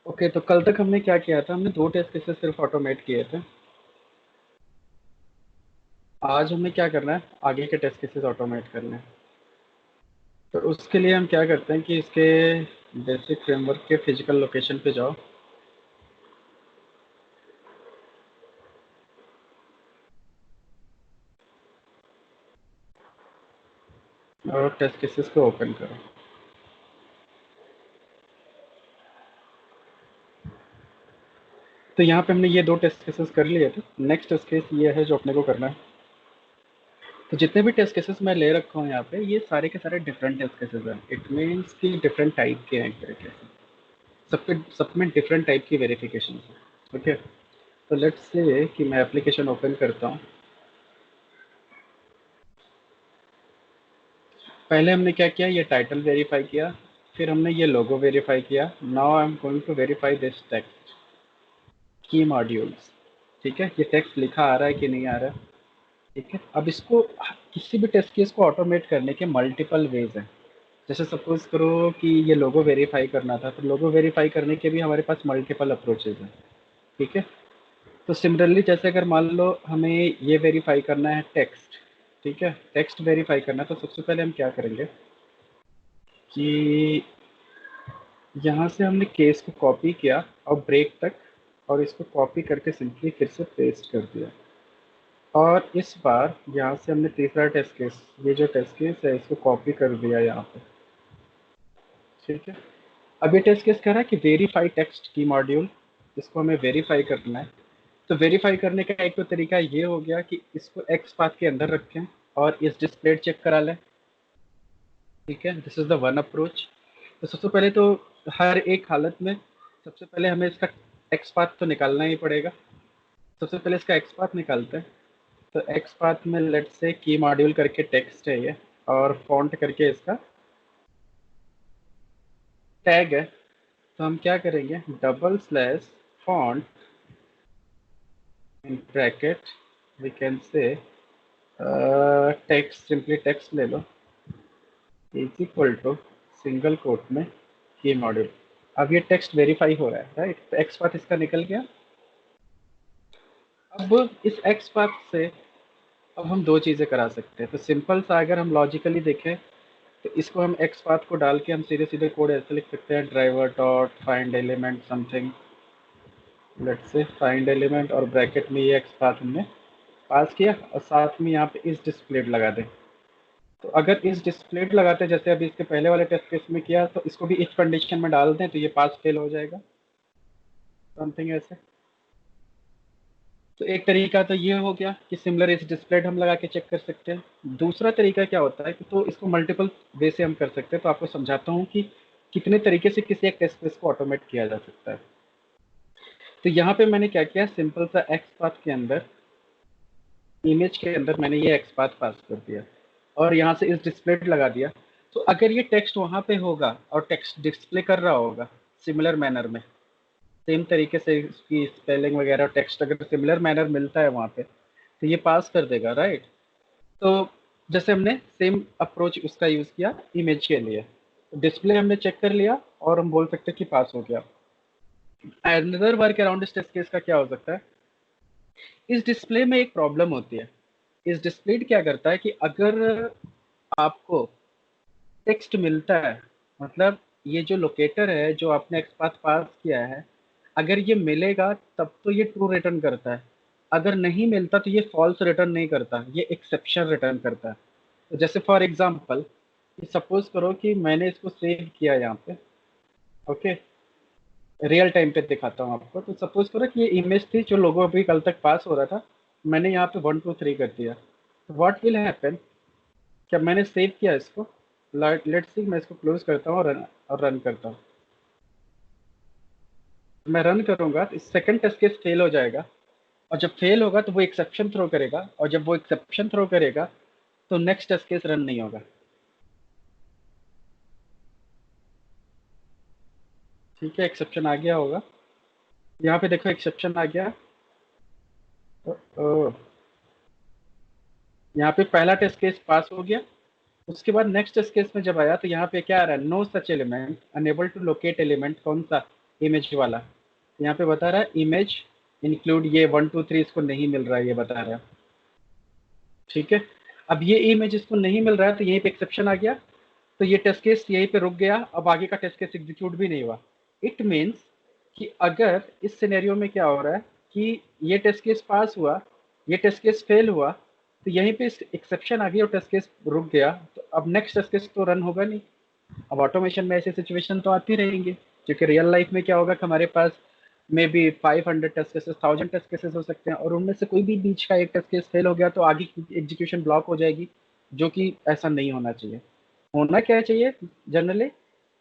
Okay, तो कल तक हमने क्या किया था? हमने दो टेस्ट केसेस सिर्फ ऑटोमेट किए थे। आज हमें क्या करना है? आगे के टेस्ट केसेस ऑटोमेट करने हैं। तो उसके लिए हम क्या करते हैं कि इसके बेसिक फ्रेमवर्क के फिजिकल लोकेशन पे जाओ और टेस्ट केसेस को ओपन करो। तो यहाँ पे हमने ये दो टेस्ट केसेस कर लिए थे। नेक्स्ट टेस्ट केस ये है जो अपने को करना है। तो जितने भी टेस्ट केसेस मैं ले रखा हूँ यहाँ पे, ये सारे के सारे डिफरेंट टेस्ट केसेस हैं। इट मीन्स कि डिफरेंट टाइप के हैं एक तरीके से। सब में डिफरेंट टाइप की वेरिफिकेशन है। ओके, तो लेट्स से कि मैं एप्लीकेशन ओपन करता हूँ। पहले हमने क्या किया, ये टाइटल वेरीफाई किया, फिर हमने ये लोगो वेरीफाई किया। Now I am going to verify this text की मॉड्यूल्स। ठीक है, ये टेक्स्ट लिखा आ रहा है कि नहीं आ रहा है? ठीक है, अब इसको किसी भी टेस्ट केस को ऑटोमेट करने के मल्टीपल वेज हैं। जैसे सपोज करो कि ये लोगो वेरीफाई करना था, तो लोगो वेरीफाई करने के भी हमारे पास मल्टीपल अप्रोचेज हैं। ठीक है, तो सिमिलरली जैसे अगर मान लो हमें ये वेरीफाई करना है टेक्स्ट। ठीक है, टेक्स्ट वेरीफाई करना है, तो सबसे पहले हम क्या करेंगे कि यहाँ से हमने केस को कॉपी किया और ब्रेक तक, और इसको कॉपी करके सिंपली फिर से पेस्ट कर दिया। और इस बार यहाँ से हमने तीसरा टेस्ट केस, ये जो टेस्ट केस है इसको कॉपी कर दिया यहाँ पे। ठीक है, अब ये टेस्ट केस कह रहा है कि वेरीफाई टेक्स्ट की मॉड्यूल, इसको हमें वेरीफाई करना है। तो वेरीफाई करने का एक तो तरीका ये हो गया कि इसको एक्स पाथ के अंदर रखें और इस डिस्प्ले चेक करा लें। ठीक है, this is the one approach. तो सबसे पहले तो हर एक हालत में सबसे पहले हमें इसका एक्स पाथ तो निकालना ही पड़ेगा। सबसे पहले इसका एक्स पाथ निकालते हैं। तो एक्स पाथ में लेट से की मॉड्यूल करके टेक्स्ट है ये, और फॉन्ट करके इसका टैग है। तो हम क्या करेंगे, double slash font in bracket, we can say text, simply text ले लो, is equal to single quote में की मॉड्यूल। अब ये टेक्स्ट वेरीफाई हो रहा है, राइट? तो एक्स पाथ इसका निकल गया। अब इस एक्स पाथ से अब हम दो चीज़ें करा सकते हैं। तो सिंपल सा अगर हम लॉजिकली देखें, तो इसको हम एक्स पाथ को डाल के हम सीधे सीधे कोड ऐसे लिख सकते हैं, driver dot find element something, let's say find element, और ब्रैकेट में ये एक्स पाथ हमने पास किया, और साथ में यहाँ पे इस डिस्प्लेड लगा दें। तो अगर इस डिस्प्लेड लगाते हैं जैसे अभी इसके पहले वाले टेस्ट केस में किया, तो इसको भी इस कंडीशन में डाल दें तो ये पास फेल हो जाएगा, समथिंग ऐसे। तो एक तरीका तो ये हो गया कि सिमिलर इस डिस्प्लेड हम लगा के चेक कर सकते हैं। दूसरा तरीका क्या होता है कि तो इसको मल्टीपल वे से हम कर सकते हैं। तो आपको समझाता हूँ कि कितने तरीके से किसी एक टेस्ट केस को ऑटोमेट किया जा सकता है। तो यहाँ पे मैंने क्या किया, सिंपल सा एक्स पाथ के अंदर, इमेज के अंदर मैंने ये एक्स पाथ पास कर दिया और यहाँ से इस डिस्प्ले लगा दिया। तो अगर ये टेक्स्ट वहाँ पे होगा और टेक्स्ट डिस्प्ले कर रहा होगा सिमिलर मैनर में, सेम तरीके से इसकी स्पेलिंग वगैरह टेक्स्ट अगर सिमिलर मैनर मिलता है वहाँ पे, तो ये पास कर देगा, राइट? तो जैसे हमने सेम अप्रोच उसका यूज़ किया इमेज के लिए, डिस्प्ले हमने चेक कर लिया और हम बोल सकते हैं कि पास हो गया। अनदर वर्क अराउंड इस टेस्ट केस का क्या हो सकता है, इस डिस्प्ले में एक प्रॉब्लम होती है। इस डिस्प्ले क्या करता है कि अगर आपको टेक्स्ट मिलता है, मतलब ये जो लोकेटर है जो आपने एक्सपाथ पास किया है, अगर ये मिलेगा तब तो ये ट्रू रिटर्न करता है। अगर नहीं मिलता तो ये फॉल्स रिटर्न नहीं करता, ये एक्सेप्शन रिटर्न करता है। तो जैसे फॉर एग्जांपल, सपोज करो कि मैंने इसको सेव किया यहाँ पे। ओके, रियल टाइम पे दिखाता हूँ आपको। तो सपोज करो कि ये इमेज थी जो लोगों अभी कल तक पास हो रहा था, मैंने यहाँ पे 1 2 3 कर दिया। व्हाट विल हैपन, जब मैंने सेव किया इसको, लेट्स सी मैं इसको क्लोज करता हूँ और रन करता हूँ। मैं रन करूंगा तो सेकंड टेस्ट केस फेल हो जाएगा, और जब फेल होगा तो वो एक्सेप्शन थ्रो करेगा, और जब वो एक्सेप्शन थ्रो करेगा तो नेक्स्ट टेस्ट केस रन नहीं होगा। ठीक है, एक्सेप्शन आ गया होगा, यहाँ पे देखो एक्सेप्शन आ गया। तो यहाँ पे पहला टेस्ट केस पास हो गया। उसके बाद नेक्स्ट टेस्ट केस में जब आया तो यहाँ पे क्या आ रहा है, no such element, unable to locate element, कौन सा, इमेज वाला, यहाँ पे बता रहा है इमेज इंक्लूड ये 1 2 3 इसको नहीं मिल रहा है, ये बता रहा है। ठीक है, अब ये इमेज इसको नहीं मिल रहा है तो यहीं पे एक्सेप्शन आ गया, तो ये टेस्ट केस यहीं पे रुक गया, अब आगे का टेस्ट केस एग्जीक्यूट भी नहीं हुआ। इट मीन्स कि अगर इस सिनेरियो में क्या हो रहा है कि ये टेस्ट केस पास हुआ, ये टेस्ट केस फेल हुआ, तो यहीं पे एक्सेप्शन आ गई और टेस्ट केस रुक गया, तो अब नेक्स्ट टेस्ट केस तो रन होगा नहीं। अब ऑटोमेशन में ऐसी सिचुएशन तो आती रहेंगी, क्योंकि रियल लाइफ में क्या होगा कि हमारे पास may be 500 test cases, 1000 test cases हो सकते हैं, और उनमें से कोई भी बीच का एक टेस्ट केस फेल हो गया तो आगे की एग्जीक्यूशन ब्लॉक हो जाएगी, जो कि ऐसा नहीं होना चाहिए। होना क्या चाहिए जनरली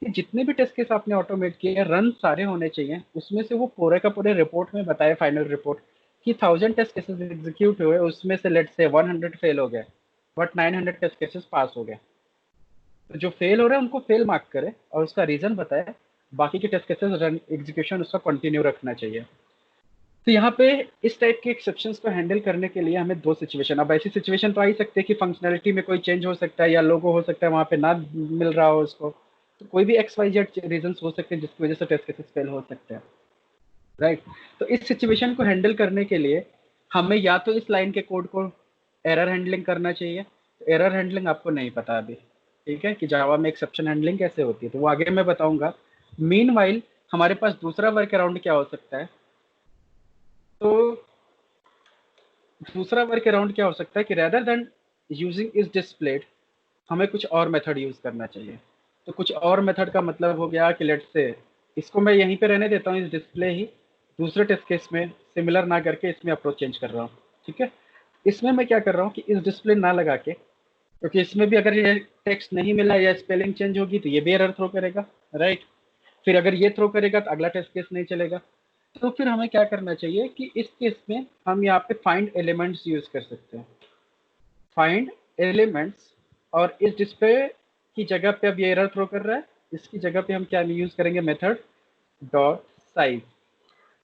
कि जितने भी टेस्ट केस आपने ऑटोमेट किए रन सारे होने चाहिए, उसमें से वो पूरे का पूरे रिपोर्ट में बताए, फाइनल रिपोर्ट कि 1000 टेस्ट केसेस एग्जीक्यूट हुए, उसमें से लेट से 100 फेल हो गए बट 900 टेस्ट केसेस पास हो गए। तो जो फेल हो रहा है उनको फेल मार्क करे और उसका रीजन बताए, बाकी के टेस्ट केसेस रन एग्जीक्यूशन उसका कंटिन्यू रखना चाहिए। तो यहाँ पे इस टाइप के एक्सेप्शंस को हैंडल करने के लिए हमें दो सिचुएशन, अब ऐसी सिचुएशन तो आ ही सकती है कि फंक्शनैलिटी में कोई चेंज हो सकता है या लोगो हो सकता है वहाँ पे ना मिल रहा हो उसको, तो कोई भी एक्स वाई जेड रीजन हो सकते हैं जिसकी वजह से टेस्ट केसेस फेल हो सकते हैं, राइट। तो इस सिचुएशन को हैंडल करने के लिए हमें या तो इस लाइन के कोड को एरर हैंडलिंग करना चाहिए, एरर हैंडलिंग आपको नहीं पता अभी, ठीक है, कि जावा में एक्सेप्शन हैंडलिंग कैसे होती है, तो वो आगे मैं बताऊंगा। मीनवाइल हमारे पास दूसरा वर्क अराउंड क्या हो सकता है, तो दूसरा वर्क अराउंड क्या हो सकता है कि rather than using is displayed हमें कुछ और मेथड यूज करना चाहिए। तो कुछ और मेथड का मतलब हो गया कि लेट्स से इसको मैं यहीं पे रहने देता हूँ, इस डिस्प्ले ही, दूसरे टेस्ट केस में सिमिलर ना करके इसमें अप्रोच चेंज कर रहा हूँ। ठीक है, इसमें मैं क्या कर रहा हूँ कि इस डिस्प्ले ना लगा के, क्योंकि इसमें भी अगर ये टेक्स्ट नहीं मिला या स्पेलिंग चेंज होगी तो ये भी एरर थ्रो करेगा, राइट। फिर अगर ये थ्रो करेगा तो अगला टेस्ट केस नहीं चलेगा। तो फिर हमें क्या करना चाहिए कि इस केस में हम यहाँ पे फाइंड एलिमेंट्स यूज कर सकते हैं, फाइंड एलिमेंट्स, और इस डिस्प्ले की जगह पे अब ये एरर थ्रो कर रहा है, इसकी जगह पे हम क्या यूज करेंगे, मेथड डॉट साइज,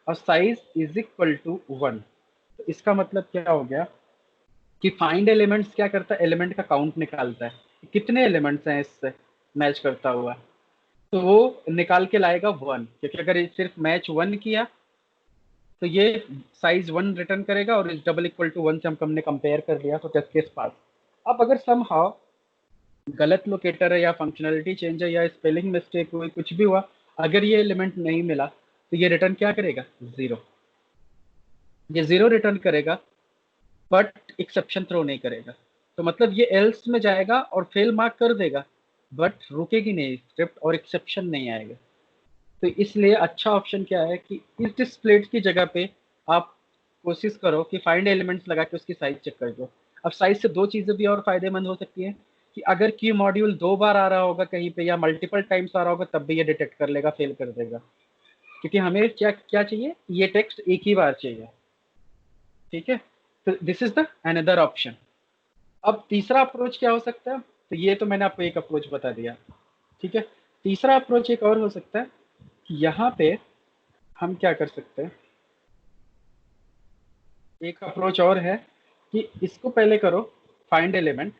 और साइज इज इक्वल टू 1। तो इसका मतलब क्या हो गया कि फाइंड एलिमेंट्स क्या करता है, एलिमेंट का काउंट निकालता है कितने एलिमेंट्स हैं इससे मैच करता हुआ, तो वो निकाल के लाएगा 1, क्योंकि अगर ये सिर्फ मैच 1 किया तो ये साइज 1 रिटर्न करेगा, और इस डबल इक्वल टू 1 से हमने कंपेयर कर लिया तो टेस्ट केस पास। अब अगर समहाउ गलत लोकेटर है या फंक्शनैलिटी चेंज है या स्पेलिंग मिस्टेक हुई, कुछ भी हुआ, अगर ये एलिमेंट नहीं मिला तो ये रिटर्न क्या करेगा, 0। ये 0 रिटर्न करेगा बट एक्सेप्शन थ्रो नहीं करेगा। तो मतलब ये एल्स में जाएगा और फेल मार्क कर देगा बट रुकेगी नहीं स्क्रिप्ट और एक्सेप्शन नहीं आएगा। तो इसलिए अच्छा ऑप्शन क्या है कि इस डिस्प्लेट की जगह पे आप कोशिश करो कि फाइंड एलिमेंट्स लगा के उसकी साइज चेक कर दो। अब साइज से दो चीजें भी और फायदेमंद हो सकती है कि अगर की मॉड्यूल 2 बार आ रहा होगा कहीं पे या मल्टीपल टाइम्स आ रहा होगा तब भी ये डिटेक्ट कर लेगा, फेल कर देगा, क्योंकि हमें क्या क्या चाहिए, ये टेक्स्ट एक ही बार चाहिए। ठीक है, तो this is the another option. अब तीसरा अप्रोच क्या हो सकता है, तो ये तो मैंने आपको एक अप्रोच बता दिया। ठीक है, तीसरा अप्रोच एक और हो सकता है कि यहाँ पे हम क्या कर सकते हैं, एक अप्रोच और है कि इसको पहले करो फाइंड एलिमेंट,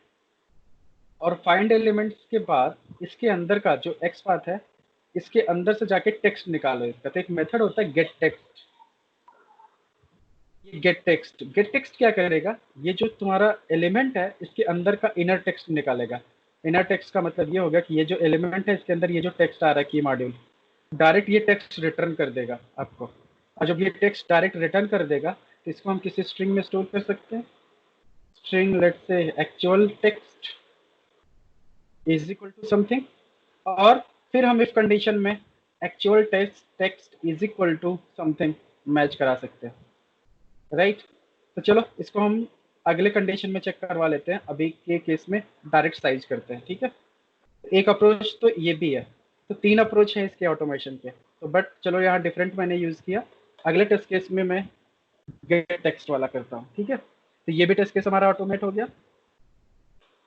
और फाइंड एलिमेंट्स के बाद इसके अंदर का जो एक्स पाथ है इसके अंदर से जाके टेक्स्ट निकालो इसका। तो एक मेथड होता है गेट टेक्स्ट। ये गेट टेक्स्ट क्या करेगा, ये जो तुम्हारा एलिमेंट है इसके अंदर का इनर टेक्स्ट निकालेगा। इनर टेक्स्ट का मतलब ये होगा कि ये जो एलिमेंट है इसके अंदर ये जो टेक्स्ट आ रहा है की मॉड्यूल, डायरेक्ट ये टेक्स्ट रिटर्न कर देगा आपको। और जब ये टेक्स्ट डायरेक्ट रिटर्न कर देगा तो इसको हम किसी स्ट्रिंग में स्टोर कर सकते हैं। String let's say actual text is equal to something, और फिर हम इस कंडीशन में actual text text is equal to something match करा सकते हैं, राइट। तो चलो इसको हम अगले कंडीशन में चेक करवा लेते हैं, अभी के केस में डायरेक्ट साइज करते हैं। ठीक है, एक अप्रोच तो ये भी है, तो तीन अप्रोच है इसके ऑटोमेशन के, तो बट चलो यहाँ डिफरेंट मैंने यूज किया। अगले टेस्ट केस में मैं गेट टेक्स्ट वाला करता हूँ। ठीक है, तो ये भी टेस्ट केस हमारा ऑटोमेट हो गया।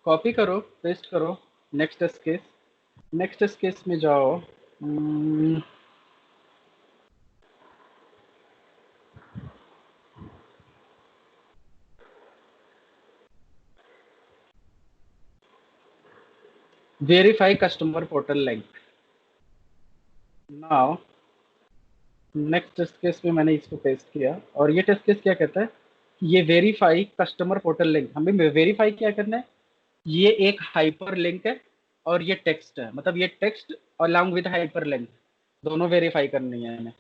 कॉपी करो, पेस्ट करो, next test case, next test case में जाओ, verify customer portal link. Now next test case में मैंने इसको पेस्ट किया, और ये टेस्ट केस क्या कहता है, ये वेरीफाई कस्टमर पोर्टल लिंक। हमें वेरीफाई क्या करना है, ये एक हाइपर लिंक है और ये टेक्स्ट है, मतलब ये text along with hyper link दोनों वेरीफाई करनी है हमें।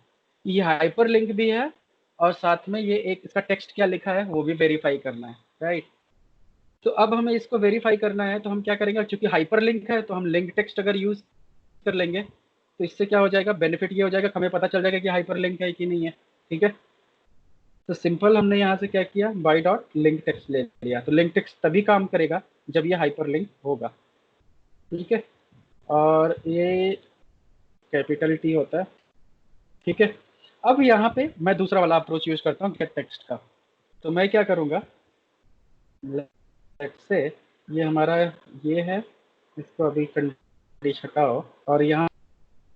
ये हाइपर लिंक भी है और साथ में ये एक इसका टेक्स्ट क्या लिखा है वो भी वेरीफाई करना है, राइट। तो अब हमें इसको वेरीफाई करना है, तो हम क्या करेंगे, क्योंकि हाइपर लिंक है तो हम लिंक टेक्स्ट अगर यूज कर लेंगे तो इससे क्या हो जाएगा, बेनिफिट ये हो जाएगा कि हमें पता चल जाएगा कि हाइपर लिंक है कि नहीं है, ठीक है। तो सिंपल हमने यहाँ से क्या किया, बाई डॉट लिंक टेक्स्ट ले लिया। तो लिंक टेक्स्ट तभी काम करेगा जब ये हाइपर लिंक होगा, ठीक है। और ये कैपिटल टी होता है, ठीक है। अब यहाँ पे मैं दूसरा वाला अप्रोच यूज करता हूँ गेट टेक्स्ट का। तो मैं क्या करूँगा, लेट्स से ये हमारा ये है, इसको अभी कंडीशन हटाओ, और यहाँ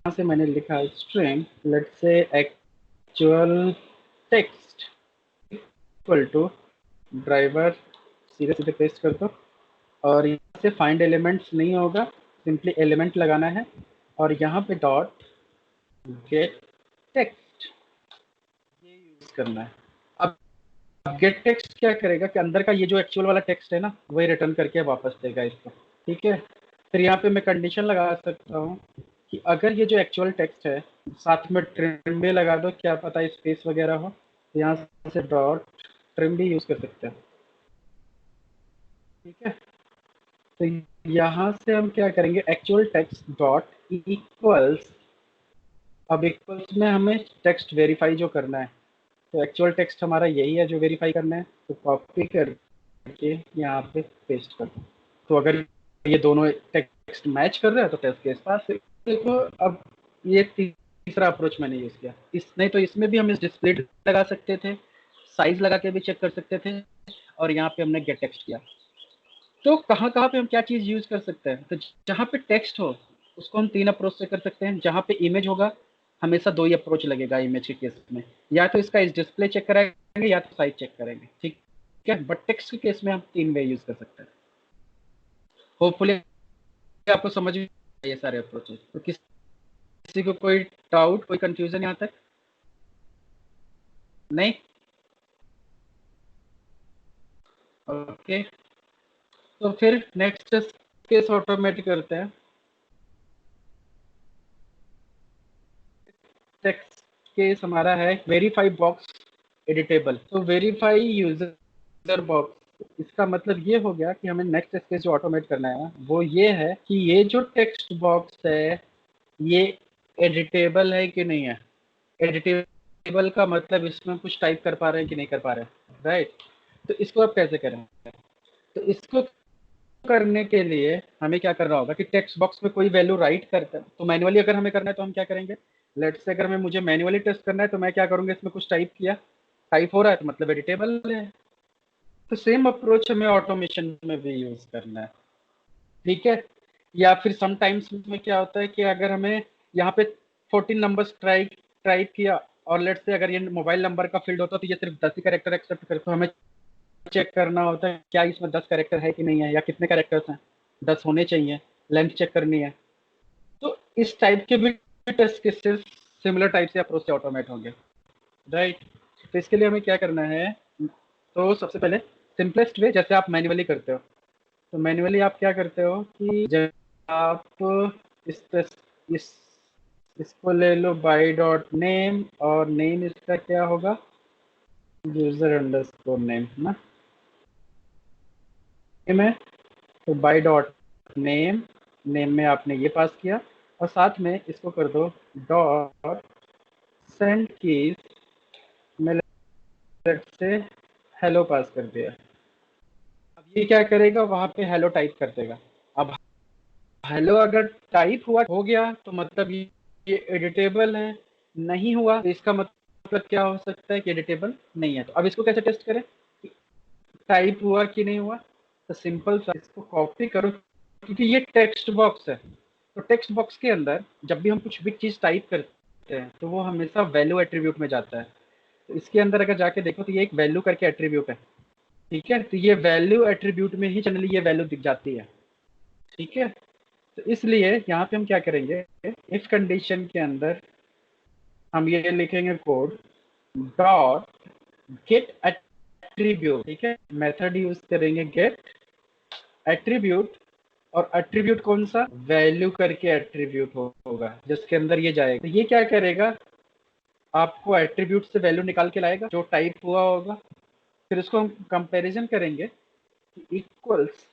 से मैंने लिखा string let's say actual text equal to driver, सीधे सीधे पेस्ट कर दो। और यहाँ से फाइंड एलिमेंट्स नहीं होगा, सिंपली एलिमेंट लगाना है, और यहाँ पे डॉट गेट टेक्स्ट ये यूज करना है। अब गेट टेक्स्ट क्या करेगा कि अंदर का ये जो एक्चुअल वाला टेक्स्ट है ना वही रिटर्न करके वापस देगा इसको, ठीक है। फिर यहाँ पे मैं कंडीशन लगा सकता हूँ कि अगर ये जो एक्चुअल टेक्स्ट है साथ में ट्रिम भी लगा दो, क्या पता स्पेस वगैरह हो, तो यहाँ से डॉट ट्रिम भी यूज कर सकते हैं, ठीक है। तो यहाँ से हम क्या करेंगे, एक्चुअल टेक्स्ट डॉट इक्वल्स, अब इक्वल्स में हमें टेक्स्ट वेरीफाई जो करना है, तो एक्चुअल टेक्स्ट हमारा यही है जो वेरीफाई करना है, तो कॉपी करके यहाँ पे पेस्ट कर दो। तो अगर ये दोनों टेक्स्ट मैच कर रहे हैं तो टेस्ट केस पास है। देखो अब ये तीसरा अप्रोच मैंने यूज किया, इस नहीं तो इसमें भी हम इस डिस्प्ले लगा सकते थे, साइज लगा के भी चेक कर सकते थे, और यहाँ पे हमने गेट टेक्स्ट किया। तो कहाँ कहाँ पे हम क्या चीज यूज कर सकते हैं, तो जहाँ पे टेक्स्ट हो उसको हम 3 अप्रोच से कर सकते हैं, जहाँ पे इमेज होगा हमेशा 2 ही अप्रोच लगेगा इमेज के केस में, या तो इसका इस डिस्प्ले चेक कराएंगे या तो साइज चेक करेंगे, ठीक है। बट टेक्स्ट के केस में हम 3 वे यूज कर सकते हैं। होपफुली आपको समझ में ये सारे अप्रोचेस। तो किसी को कोई डाउट, कोई कंफ्यूजन यहाँ तक नहीं? ओके, तो फिर नेक्स्ट केस ऑटोमेट करते हैं। टेक्स्ट केस हमारा है वेरीफाई बॉक्स एडिटेबल। तो वेरीफाई यूजर बॉक्स, इसका मतलब ये हो गया कि हमें नेक्स्ट केस जो ऑटोमेट करना है वो ये है कि ये जो टेक्स्ट बॉक्स है ये एडिटेबल है कि नहीं है। एडिटेबल का मतलब इसमें कुछ टाइप कर पा रहे हैं कि नहीं कर पा रहे हैं, राइट। तो इसको आप कैसे करेंगे, तो इसको करने के लिए हमें क्या करना होगा कि टेक्स्ट बॉक्स में कोई वैल्यू राइट करता है, तो मैनुअली अगर हमें करना है तो हम क्या करेंगे, लेट्स से अगर मैं मुझे मैनुअली टेस्ट करना है तो मैं क्या करूँगा, इसमें कुछ टाइप किया, टाइप हो रहा है तो मतलब एडिटेबल है। तो सेम अप्रोच हमें ऑटोमेशन में भी यूज करना है, ठीक है। या फिर समटाइम्स में क्या होता है कि अगर हमें यहाँ पे 14 नंबर्स टाइप किया, और लेट्स से अगर ये मोबाइल नंबर का फील्ड होता तो ये सिर्फ 10 ही कैरेक्टर एक्सेप्ट करे, तो हमें चेक करना होता है क्या इसमें 10 कैरेक्टर है कि नहीं है, या कितने कैरेक्टर्स हैं, 10 होने चाहिए, लेंथ चेक करनी है। तो इस टाइप के भी टेस्ट केसेस सिमिलर टाइप से अप्रोच से ऑटोमेट होंगे, राइट। तो इसके लिए हमें क्या करना है, तो सबसे पहले सिंपलेस्ट वे जैसे आप मैन्युअली करते हो, तो मैन्युअली आप क्या करते हो कि जब आप इस इस इसको ले लो बाई डॉट नेम, और नेम इसका क्या होगा, यूजर अंडरस्कोर नेम ना, नेम है। तो बाई डॉट नेम, नेम में आपने ये पास किया, और साथ में इसको कर दो डॉट सेंड कीज, मैं से हेलो पास कर दिया। अब ये क्या करेगा, वहां पे हेलो टाइप कर देगा। अब हेलो अगर टाइप हुआ हो गया तो मतलब ये एडिटेबल है, नहीं हुआ तो इसका मतलब क्या हो सकता है कि एडिटेबल नहीं है। तो अब इसको कैसे टेस्ट करें, टाइप हुआ कि नहीं हुआ, तो सिंपल सा इसको कॉपी करो, क्योंकि ये टेक्स्ट बॉक्स है। तो टेक्स्ट बॉक्स के अंदर जब भी हम कुछ भी चीज़ टाइप करते हैं तो वो हमेशा वैल्यू एट्रीब्यूट में जाता है। तो इसके अंदर अगर जाके देखो तो ये एक वैल्यू करके एट्रीब्यूट है, ठीक है। तो ये वैल्यू एट्रीब्यूट में ही जनरली ये वैल्यू दिख जाती है, ठीक है। तो इसलिए यहाँ पे हम क्या करेंगे, इफ कंडीशन के अंदर हम ये लिखेंगे कोड डॉट गेट एट्रीब्यूट, ठीक है, मेथड यूज करेंगे गेट एट्रीब्यूट, और एट्रीब्यूट कौन सा, वैल्यू करके एट्रीब्यूट होगा जिसके अंदर ये जाएगा। तो ये क्या करेगा, आपको एट्रीब्यूट से वैल्यू निकाल के लाएगा जो टाइप हुआ होगा, फिर उसको हम कंपैरिजन करेंगे कि इक्वल्स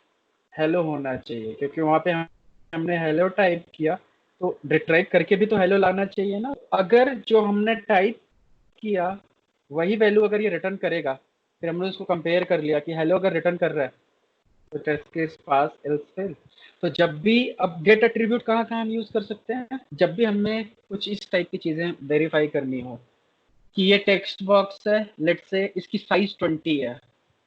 हेलो होना चाहिए, क्योंकि वहां पे हमने हेलो टाइप किया, तो रिट्राइव करके भी तो हेलो लाना चाहिए ना। अगर जो हमने टाइप किया वही वैल्यू अगर ये रिटर्न करेगा, फिर हमने उसको कंपेयर कर लिया कि हेलो अगर रिटर्न कर रहा है तो टेस्ट केस पास एल्स फेल। तो जब भी, अब गेट एट्रीब्यूट कहाँ कहाँ हम यूज कर सकते हैं, जब भी हमें कुछ इस टाइप की चीजें वेरीफाई करनी हो कि ये टेक्स्ट बॉक्स है, लेट से इसकी साइज 20 है,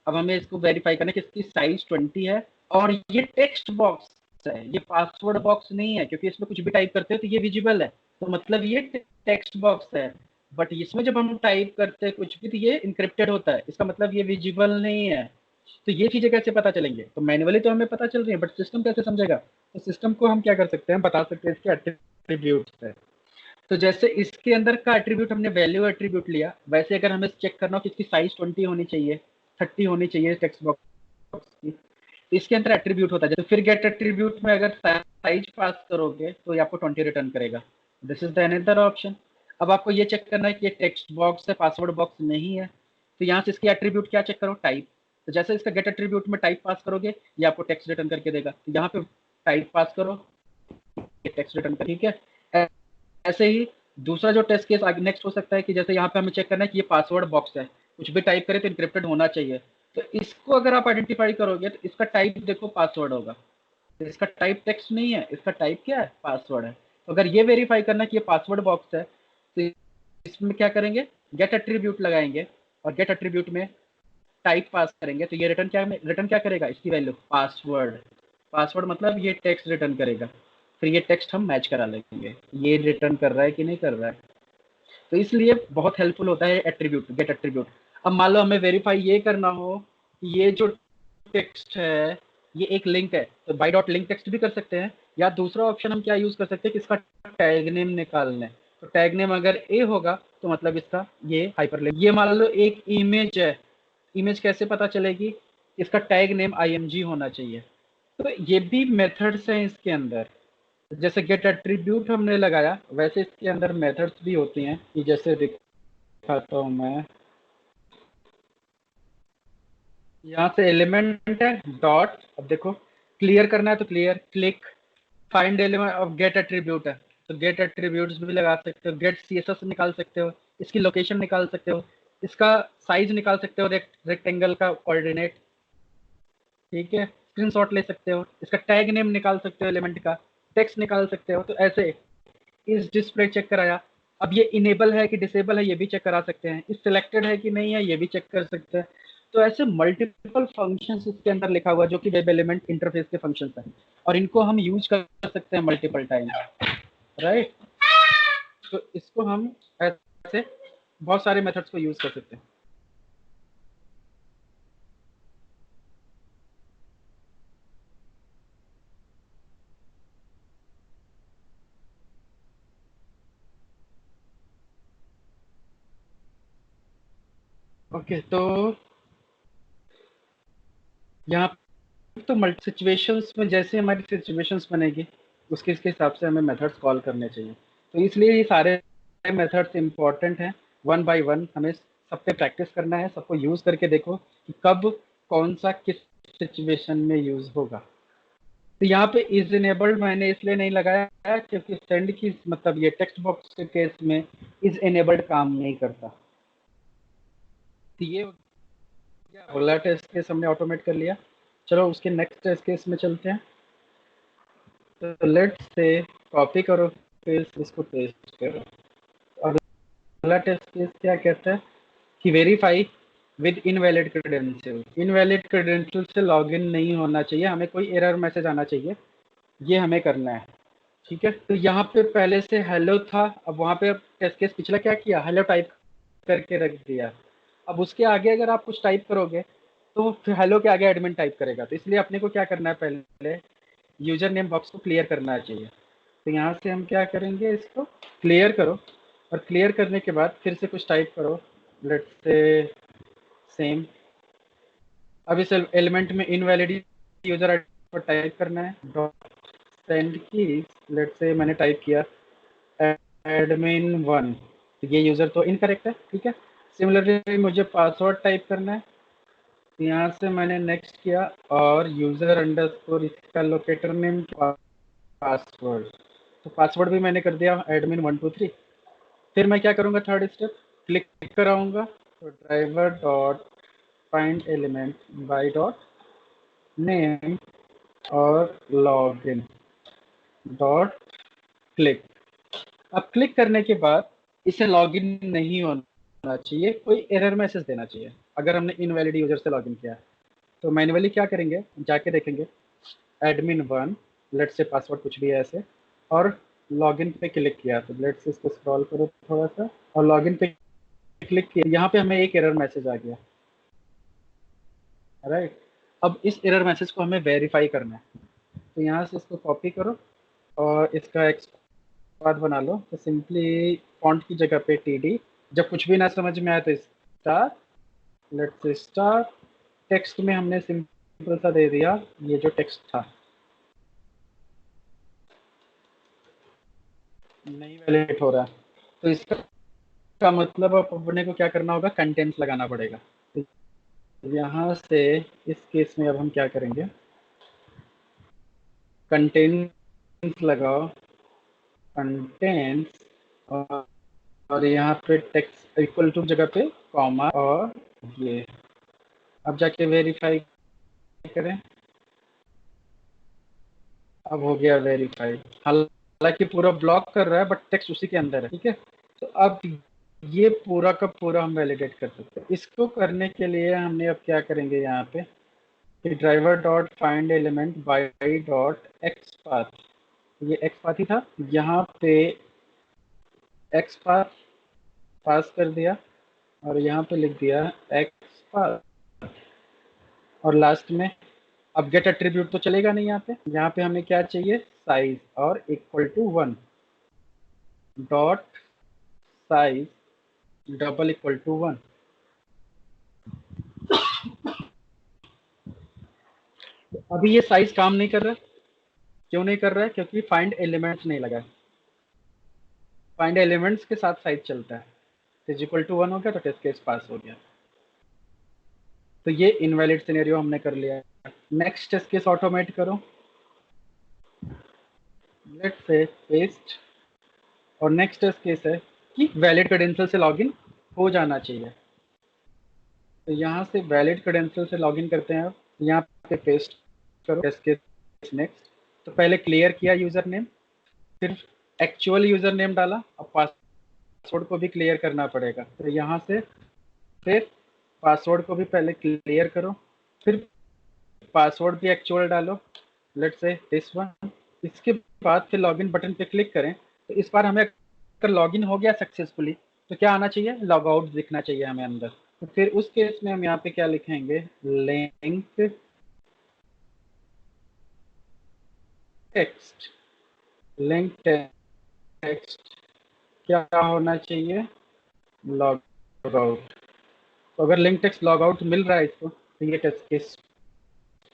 अब हमें इसको वेरीफाई करना है कि इसकी साइज 20 है और ये टेक्स्ट बॉक्स है, ये पासवर्ड बॉक्स नहीं है, क्योंकि इसमें कुछ भी टाइप करते हैं तो ये विजिबल है, तो मतलब ये टेक्स्ट बॉक्स है। बट इसमें जब हम टाइप करते हैं कुछ भी तो ये इंक्रिप्टेड होता है, इसका मतलब ये विजिबल नहीं है। तो ये चीजें कैसे पता चलेंगे, तो मैनुअली तो हमें पता चल रही है, बट सिस्टम कैसे समझेगा, तो सिस्टम को हम क्या कर सकते हैं, बता सकते हैं इसके एट्रीब्यूट्स है। तो जैसे इसके अंदर का एट्रीब्यूट हमने वैल्यू एट्रीब्यूट लिया, वैसे अगर हमें चेक करना हो कि इसकी साइज 20 होनी चाहिए, 30 होनी चाहिए टेक्स्ट बॉक्स की, इसके अंदर एट्रीब्यूट होता है, तो फिर गेट एट्रीब्यूट में अगर साइज पास करोगे तो ये आपको 20 रिटर्न करेगा। This is the another option. अब आपको ये चेक करना है कि ये टेक्स्ट बॉक्स है, पासवर्ड बॉक्स नहीं है, तो यहाँ से इसकी एट्रीब्यूट क्या चेक करो, टाइप। तो जैसे इसका गेट एट्रीब्यूट में टाइप पास करोगे ये आपको टेक्स्ट रिटर्न करके देगा, तो यहाँ पे टाइप पास करो, ये टेक्स्ट रिटर्न कर, ठीक है। ऐसे ही दूसरा जो टेस्ट केस आगे नेक्स्ट हो सकता है कि जैसे यहाँ पे हमें चेक करना है कि ये पासवर्ड बॉक्स है, कुछ भी टाइप करें तो इनक्रिप्टेड होना चाहिए, तो इसको अगर आप आइडेंटिफाई करोगे तो इसका टाइप देखो पासवर्ड होगा, तो इसका टाइप टेक्स्ट नहीं है, इसका टाइप क्या है, पासवर्ड है। तो अगर ये वेरीफाई करना कि ये पासवर्ड बॉक्स है तो इसमें क्या करेंगे, गेट एट्रीब्यूट लगाएंगे और गेट एट्रीब्यूट में टाइप पास करेंगे, तो ये रिटर्न क्या करेगा, इसकी वैल्यू पासवर्ड। पासवर्ड मतलब ये टेक्स्ट रिटर्न करेगा, फिर ये टेक्स्ट हम मैच करा लेंगे ये रिटर्न कर रहा है कि नहीं कर रहा है। तो इसलिए बहुत हेल्पफुल होता है एट्रीब्यूट, गेट एट्रीब्यूट। अब मान लो हमें वेरीफाई ये करना हो कि ये जो टेक्स्ट है ये एक लिंक है, तो बाय डॉट लिंक टेक्स्ट भी कर सकते हैं, या दूसरा ऑप्शन हम क्या यूज कर सकते हैं कि इसका टैग नेम निकालना है, तो टैग नेम अगर ए होगा तो मतलब इसका ये हाइपरलिंक। ये मान लो एक इमेज है, इमेज कैसे पता चलेगी, इसका टैग नेम img होना चाहिए। तो ये भी मेथड्स हैं इसके अंदर, जैसे गेट एट्रीब्यूट हमने लगाया वैसे इसके अंदर मेथड्स भी होती हैं, कि जैसे दिखाता हूँ मैं, यहाँ से एलिमेंट है डॉट, अब देखो क्लियर करना है तो clear, click, find element of get attribute है, तो गेट एट्रीब्यूट्स भी लगा सकते हो, गेट सीएसएस निकाल सकते हो, इसकी लोकेशन निकाल सकते हो, इसका साइज निकाल सकते हो, रेक्टेंगल का कोऑर्डिनेट, ठीक है, स्क्रीनशॉट ले सकते हो, इसका टैग नेम निकाल सकते हो, एलिमेंट का टेक्स्ट निकाल सकते हो। तो ऐसे इस डिस्प्ले चेक कराया, अब ये इनेबल है कि डिसेबल है ये भी चेक करा सकते हैं, इस सिलेक्टेड है कि नहीं है ये भी चेक कर सकते हैं। तो ऐसे मल्टीपल फंक्शंस इसके अंदर लिखा हुआ है जो कि वेब एलिमेंट इंटरफेस के फंक्शंस हैं, और इनको हम यूज कर सकते हैं मल्टीपल टाइम, राइट। तो इसको हम ऐसे बहुत सारे मेथड्स को यूज कर सकते हैं। ओके, तो यहाँ तो मल्टी सिचुएशंस में जैसे हमारी सिचुएशंस बनेगी उसके इसके हिसाब से हमें मेथड्स कॉल करने चाहिए, तो इसलिए ये सारे मेथड्स इंपॉर्टेंट हैं। वन बाय वन हमें सब पे प्रैक्टिस करना है, सबको यूज करके देखो कि कब कौन सा किस सिचुएशन में यूज होगा। तो यहाँ पे इज इनेबल्ड मैंने इसलिए नहीं लगाया है क्योंकि सेंड की मतलब ये टेक्स्ट बॉक्स के केस में इज इनेबल्ड काम नहीं करता। तो ये अगला टेस्ट केस हमने ऑटोमेट कर लिया, चलो उसके नेक्स्ट टेस्ट केस में चलते हैं। तो लेट्स से कॉपी करो फिर इसको पेस्ट करो, और अगला टेस्ट केस क्या कहता है कि verify with invalid credential, invalid credential से लॉगिन नहीं होना चाहिए, हमें कोई एरर मैसेज आना चाहिए, ये हमें करना है, ठीक है। तो यहाँ पे पहले से हेलो था, अब वहाँ पे टेस्ट केस पिछला क्या किया, हेलो टाइप करके रख दिया, अब उसके आगे अगर आप कुछ टाइप करोगे तो फिर हेलो के आगे एडमिन टाइप करेगा, तो इसलिए अपने को क्या करना है, पहले यूजर नेम बॉक्स को क्लियर करना चाहिए। तो यहाँ से हम क्या करेंगे, इसको क्लियर करो, और क्लियर करने के बाद फिर से कुछ टाइप करो, लेट्स से सेम। अब इस एलिमेंट में इनवैलिड यूजर आईडी पर टाइप करना है, डॉट सेंड की, लेट्स से मैंने टाइप किया admin1, ये यूजर तो इनकरेक्ट है, ठीक है। सिमिलरली मुझे पासवर्ड टाइप करना है, यहाँ से मैंने नेक्स्ट किया और यूजर अंडरस्कोर इसका लोकेटर नेम पासवर्ड, तो पासवर्ड भी मैंने कर दिया admin123। फिर मैं क्या करूँगा, थर्ड स्टेप क्लिक कराऊंगा, तो driver dot find element by dot name और लॉगिन डॉट क्लिक। अब क्लिक करने के बाद इसे लॉगिन नहीं होना चाहिए, कोई एरर मैसेज देना चाहिए अगर हमने इनवैलिड यूजर से लॉगिन किया। तो मैन्युअली क्या करेंगे, जाके देखेंगे admin1, लेट्स से पासवर्ड कुछ भी है ऐसे, और लॉगिन पे क्लिक किया, तो लेट्स से इसको स्क्रॉल करो थोड़ा सा और लॉगिन पे क्लिक किया, यहाँ पे हमें एक एरर मैसेज आ गया, राइट। अब इस एरर मैसेज को हमें वेरीफाई करना है, तो यहाँ से इसको कॉपी करो और इसका एक्सपाथ बना लो, तो सिंपली फॉन्ट की जगह पे TD, जब कुछ भी ना समझ में आया तो star, let's say star. Text में हमने सिंपल सा दे दिया ये जो टेक्स्ट था, नहीं वैलिडेट हो रहा, तो इसका मतलब अब अपने को क्या करना होगा, कंटेंट्स लगाना पड़ेगा। तो यहाँ से इस केस में अब हम क्या करेंगे, कंटेंट्स लगाओ, कंटेंट्स, और यहाँ पे टेक्स्ट इक्वल टू जगह पे कॉमा और ये। अब जाके वेरीफाई करें, अब हो गया वेरीफाई, हालांकि पूरा ब्लॉक कर रहा है बट टेक्स्ट उसी के अंदर है, ठीक है। तो अब ये पूरा का पूरा हम वैलिडेट कर सकते हैं। इसको करने के लिए हमने अब क्या करेंगे, यहाँ पे कि driver dot find element by dot x path, ये एक्स पाथ ही था, यहाँ पे एक्स पाथ पास कर दिया और यहाँ पे लिख दिया एक्स पाथ, और लास्ट में अब गेट एट्रीब्यूट तो चलेगा नहीं, यहाँ पे हमें क्या चाहिए, साइज और equal to 1 dot size double equal to 1। अभी ये साइज काम नहीं कर रहा, क्यों नहीं कर रहा है, क्योंकि फाइंड एलिमेंट्स नहीं लगा है। फाइंड एलिमेंट्स के साथ साइज चलता है, इज इक्वल टू 1 हो गया तो टेस्ट केस पास हो गया। तो ये इनवैलिड सिनेरियो हमने कर लिया। नेक्स्ट टेस्ट केस ऑटोमेट करो, लेट्स से पेस्ट, और नेक्स्ट टेस्ट केस है कि वैलिड क्रेडेंशियल से लॉगिन हो जाना चाहिए। तो यहाँ से वैलिड क्रेडेंशियल से लॉगिन करते हैं, अब यहाँ पे पेस्ट करो टेस्ट केस नेक्स्ट। तो पहले क्लियर किया यूजर नेम, फिर एक्चुअल यूजर नेम डाला, अब पासवर्ड को भी क्लियर करना पड़ेगा, तो यहाँ से फिर पासवर्ड को भी पहले क्लियर करो, फिर पासवर्ड भी एक्चुअल डालो, लेट्स से दिस वन। इसके बाद फिर लॉगिन बटन पे क्लिक करें, तो इस बार हमें अगर लॉगिन हो गया सक्सेसफुली तो क्या आना चाहिए, लॉग आउट दिखना चाहिए हमें अंदर। तो फिर उस केस में हम यहाँ पे क्या लिखेंगे, लिंक टेक्स्ट, लिंक टेक्स्ट क्या होना चाहिए, लॉग आउट। तो अगर लिंक टेक्स्ट लॉग आउट मिल रहा है इसको, तो ये टेस्ट केस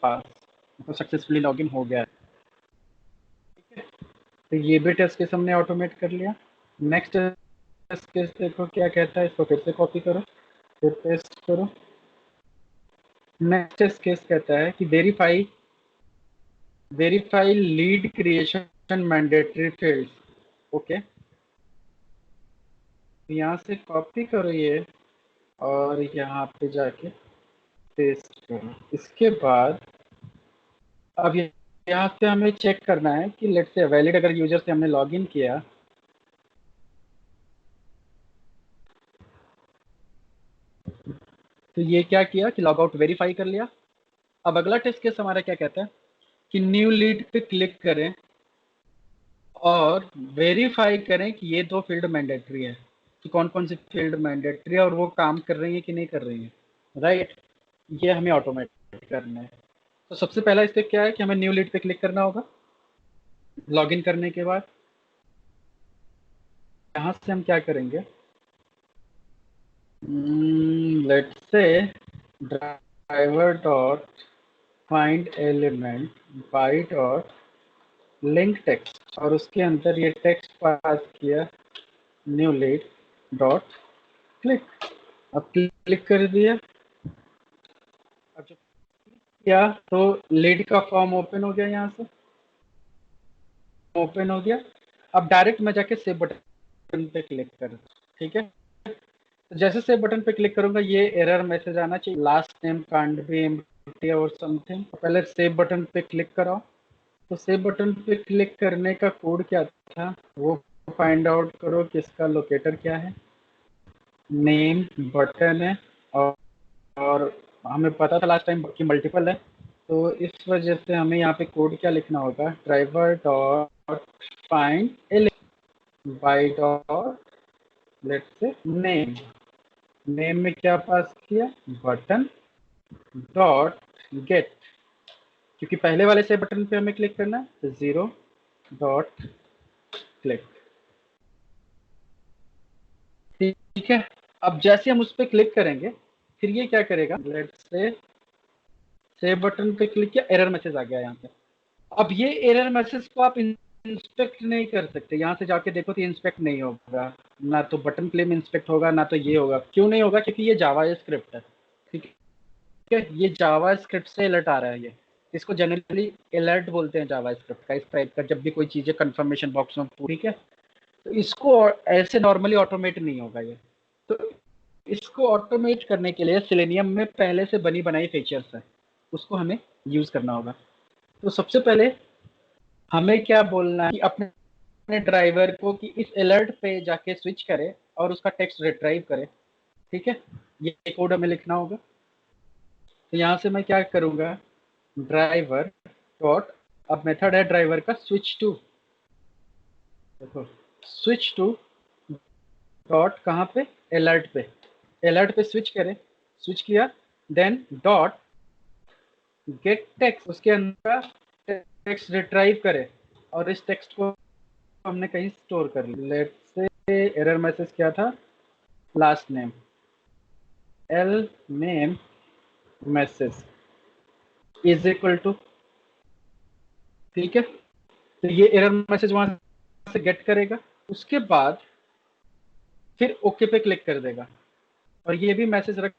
पास, तो सक्सेसफुली लॉगिन हो गया है, ठीक है। तो ये भी टेस्ट केस हमने ऑटोमेट कर लिया। नेक्स्ट टेस्ट केस देखो क्या कहता है, इसको फिर से कॉपी करो, फिर पेस्ट करो। नेक्स्ट टेस्ट केस कहता है कि verify lead creation mandatory fields, okay. यहाँ से कॉपी करो ये और यहाँ पे जाके पेस्ट करो। इसके बाद अब यहाँ से हमें चेक करना है कि लेट्स से वैलिड अगर यूजर से हमने लॉगिन किया, तो ये क्या किया कि लॉग आउट वेरीफाई कर लिया। अब अगला टेस्ट केस हमारा क्या कहता है कि न्यू लीड पे क्लिक करें और वेरीफाई करें कि ये दो फील्ड मैंडेटरी है, कि कौन कौन सी फील्ड मैंडेटरी है और वो काम कर रही है कि नहीं कर रही है, राइट। ये हमें ऑटोमेट करना है। तो सबसे पहला स्टेप क्या है कि हमें न्यू लीड पे क्लिक करना होगा लॉगिन करने के बाद। यहाँ से हम क्या करेंगे, let's say driver dot find element by dot link text, और उसके अंदर ये टेक्स्ट पास किया न्यू लीड डॉट क्लिक। अब क्लिक कर दिया, अब जब किया तो लीड का फॉर्म ओपन हो गया, यहाँ से ओपन हो गया। अब डायरेक्ट मैं जाके सेव बटन पे क्लिक कर, ठीक है। तो जैसे सेव बटन पे क्लिक करूंगा ये एरर मैसेज आना चाहिए, last name can't be empty और समथिंग। पहले सेव बटन पे क्लिक कराओ। तो सेव बटन पे क्लिक करने का कोड क्या था वो फाइंड आउट करो कि इसका लोकेटर क्या है, नेम बटन है, और हमें पता था लास्ट टाइम कि मल्टीपल है, तो इस वजह से हमें यहाँ पे कोड क्या लिखना होगा, driver dot find element by dot let's say name, name में क्या पास किया, बटन डॉट गेट, क्योंकि पहले वाले से बटन पे हमें क्लिक करना है, तो 0 डॉट क्लिक, ठीक है। अब जैसे हम उस पर क्लिक करेंगे फिर ये क्या करेगा, लेट्स से सेव बटन पे क्लिक किया, एरर मैसेज आ गया यहाँ पे। अब ये एरर मैसेज को आप इंस्पेक्ट नहीं कर सकते, यहाँ से जाके देखो तो इंस्पेक्ट नहीं होगा, ना तो बटन क्लेम इंस्पेक्ट होगा, ना तो ये होगा। क्यों नहीं होगा, क्योंकि ये जावा स्क्रिप्ट है, ठीक है। ये जावा स्क्रिप्ट से अलर्ट आ रहा है, ये इसको जनरली अलर्ट बोलते हैं जावा स्क्रिप्ट का, इस टाइप का, जब भी कोई चीज़ें कंफर्मेशन बॉक्स में, ठीक है। तो इसको ऐसे नॉर्मली ऑटोमेट नहीं होगा ये। तो इसको ऑटोमेट करने के लिए सेलेनियम में पहले से बनी बनाई फीचर्स है, उसको हमें यूज करना होगा। तो सबसे पहले हमें क्या बोलना है कि अपने ड्राइवर को कि इस अलर्ट पे जाके स्विच करे और उसका टेक्स्ट रिट्राइव करे, ठीक है। ये कोड हमें लिखना होगा। तो यहाँ से मैं क्या करूँगा, ड्राइवर डॉट, अब मेथड है ड्राइवर का स्विच टू, देखो स्विच टू डॉट कहाँ पे, अलर्ट पे, अलर्ट पे स्विच करे, स्विच किया, देन डॉट गेट टेक्स्ट, उसके अंदर टेक्स्ट रिट्राइव करे, और इस टेक्स्ट को हमने कहीं स्टोर कर लिया। लेट्स से एरर मैसेज क्या था, last name L name message is equal to, ठीक है। तो ये एरर मैसेज वहां से गेट करेगा, उसके बाद फिर ओके पे क्लिक कर देगा, और ये भी मैसेज रख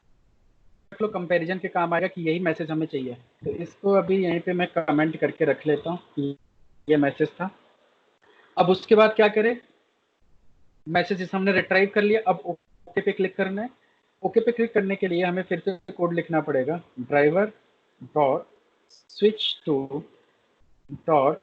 लो, कंपैरिजन के काम आएगा कि यही मैसेज हमें चाहिए। तो इसको अभी यहीं पे मैं कमेंट करके रख लेता हूँ, ये मैसेज था। अब उसके बाद क्या करें, मैसेज हमने रिट्राइव कर लिया, अब ओके पे क्लिक करना है। ओके पे क्लिक करने के लिए हमें फिर से कोड लिखना पड़ेगा, driver dot switch to dot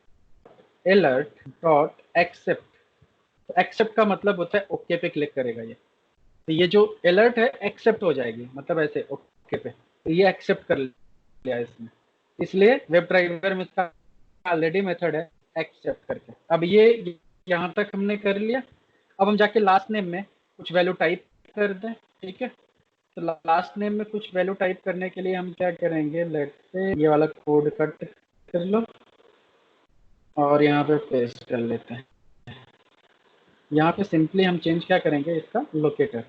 alert dot accept. Accept का मतलब होता है ओके पे क्लिक करेगा ये, तो ये जो अलर्ट है एक्सेप्ट हो जाएगी, मतलब ऐसे ओके पे, तो ये एक्सेप्ट कर लिया इसने, इसलिए वेब ड्राइवर में इसका ऑलरेडी मेथड है एक्सेप्ट करके। अब ये यहाँ तक हमने कर लिया। अब हम जाके लास्ट नेम में कुछ वैल्यू टाइप कर दें, ठीक है। तो लास्ट नेम में कुछ वैल्यू टाइप करने के लिए हम क्या करेंगे, लेट्स से ये वाला कोड कट कर लो और यहाँ पे पेस्ट कर लेते हैं। यहाँ पे सिंपली हम चेंज क्या करेंगे, इसका लोकेटर।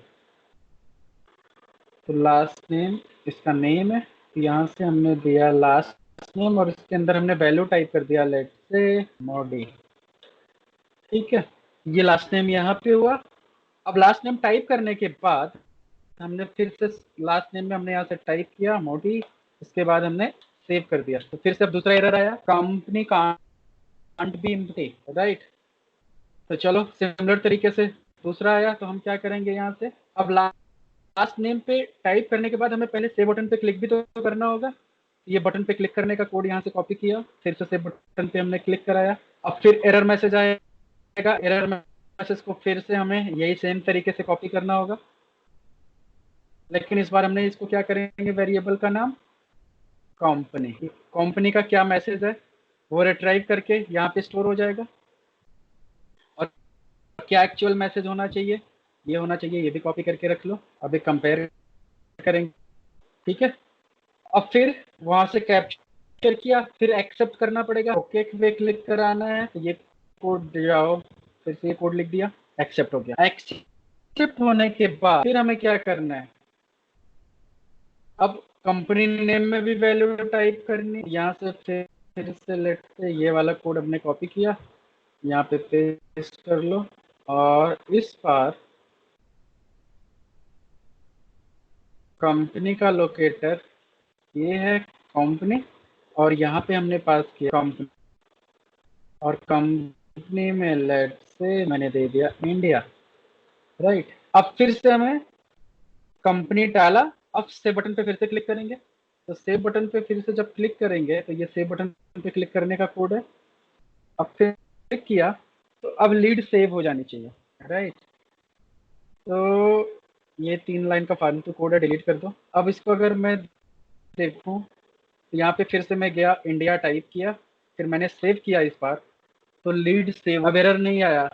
तो लास्ट नेम इसका नेम है, तो यहाँ से हमने दिया लास्ट नेम और इसके अंदर हमने वैल्यू टाइप कर दिया, लेट्स से मॉडी, ठीक है। ये लास्ट नेम यहाँ पे हुआ। अब लास्ट नेम टाइप करने के बाद हमने फिर से लास्ट नेम में हमने यहाँ से टाइप किया मोटी, इसके बाद हमने सेव कर दिया। तो फिर से अब दूसरा एरर आया, company can't be empty, right. तो चलो सिमिलर तरीके से दूसरा आया, तो हम क्या करेंगे, यहाँ से अब लास्ट नेम पे टाइप करने के बाद हमें पहले सेव बटन पे क्लिक भी तो करना होगा। ये बटन पे क्लिक करने का कोड यहाँ से कॉपी किया, फिर से सेव बटन पे हमने क्लिक कराया। अब फिर एरर मैसेज आएगा, एरर मैसेज को फिर से हमें यही सेम तरीके से कॉपी करना होगा, लेकिन इस बार हमने इसको क्या करेंगे, वेरिएबल का नाम कंपनी, कंपनी का क्या मैसेज है वो रिट्राइव करके यहाँ पे स्टोर हो जाएगा। और क्या एक्चुअल मैसेज होना चाहिए, ये होना चाहिए, ये भी कॉपी करके रख लो। अब एक कंपेयर करेंगे, ठीक है। अब फिर वहां से कैप्चर किया, फिर एक्सेप्ट करना पड़ेगा, ओके पे क्लिक कराना है, तो ये कोड जाओ, फिर से ये कोड लिख दिया, एक्सेप्ट हो गया। एक्सेप्ट होने के बाद फिर हमें क्या करना है, अब कंपनी नेम में भी वैल्यू टाइप करनी है। यहाँ से फिर से लेट से ये वाला कोड हमने कॉपी किया, यहाँ पे पेस्ट कर लो, और इस बार कंपनी का लोकेटर ये है कंपनी, और यहाँ पे हमने पास किया कंपनी, और कंपनी में लेट से मैंने दे दिया इंडिया, राइट। अब फिर से हमें कंपनी डाला, अब सेव बटन पे फिर से क्लिक करेंगे। तो सेव बटन पे फिर से जब क्लिक करेंगे तो ये सेव बटन पे क्लिक करने का कोड है। अब फिर क्लिक किया तो अब लीड सेव हो जानी चाहिए, राइट। तो ये 3 लाइन का फालतू कोड है, डिलीट कर दो। अब इसको अगर मैं देखूं तो यहाँ पे फिर से मैं गया, इंडिया टाइप किया, फिर मैंने सेव किया इस बार, तो लीड सेव, अब एरर नहीं आया।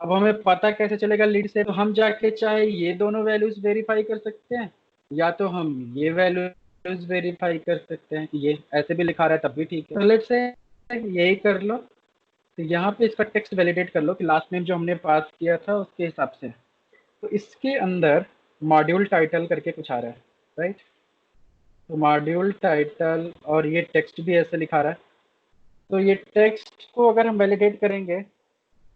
अब हमें पता कैसे चलेगा लीड से, तो हम जाके चाहे ये दोनों वैल्यूज वेरीफाई कर सकते हैं, या तो हम ये वैल्यूज वेरीफाई कर सकते हैं कि ये ऐसे भी लिखा रहा है तब भी ठीक है। तो लेट्स से यही कर लो। तो यहाँ पे इसका टेक्स्ट वैलिडेट कर लो कि लास्ट नेम जो हमने पास किया था उसके हिसाब से। तो इसके अंदर मॉड्यूल टाइटल करके कुछ आ रहा है, राइट। तो मॉड्यूल टाइटल, और ये टेक्स्ट भी ऐसे लिखा रहा है। तो ये टेक्स्ट को अगर हम वैलिडेट करेंगे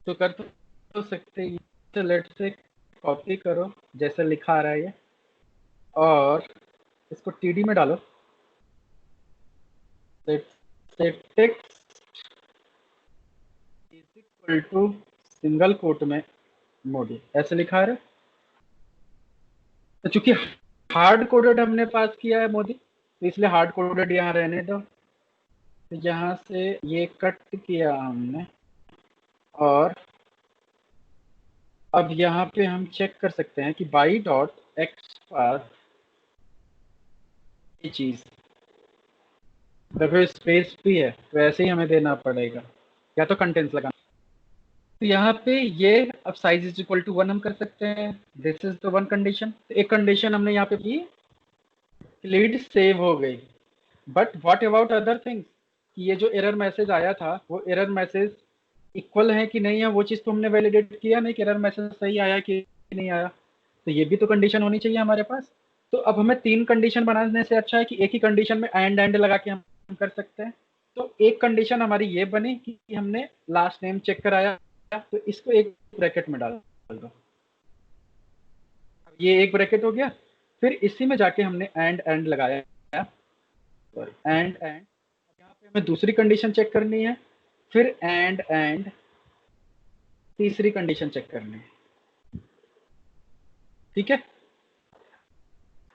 तो कर तो सकते हैं। तो लेट से कॉपी करो जैसे लिखा आ रहा है ये, और इसको टीडी में डालो। Let say text is equal to single quote में मोडी, ऐसे लिखा आ रहा है। तो चूंकि हार्ड कोडेड हमने पास किया है मोदी, तो इसलिए हार्ड कोडेड यहाँ रहने दो। तो यहाँ से ये कट किया हमने, और अब यहाँ पे हम चेक कर सकते हैं कि बाई डॉट एक्स पास ये चीज, देखो स्पेस भी है तो ऐसे ही हमें देना पड़ेगा, या तो कंटेंट्स लगाना। तो यहाँ पे ये अब साइज इज इक्वल टू 1 हम कर सकते हैं, this is the one condition. एक कंडीशन हमने यहाँ पे की, लीड सेव हो गई, but what about other things, कि ये जो एरर मैसेज आया था वो एरर मैसेज इक्वल है कि नहीं है, वो चीज़ तो हमने वैलिडेट किया नहीं कि एरर मैसेज सही आया कि नहीं आया। तो ये भी तो कंडीशन होनी चाहिए हमारे पास। तो अब हमें 3 कंडीशन बनाने से अच्छा है कि एक ही कंडीशन में एंड लगा के हम कर सकते हैं। तो एक कंडीशन हमारी ये बनी कि हमने लास्ट नेम चेक कराया, तो इसको एक ब्रैकेट में डाल दो, ये एक ब्रैकेट हो गया। फिर इसी में जाके हमने एंड लगाया, एंड यहाँ पे हमें दूसरी कंडीशन चेक करनी है, फिर एंड तीसरी कंडीशन चेक करनी है, ठीक है।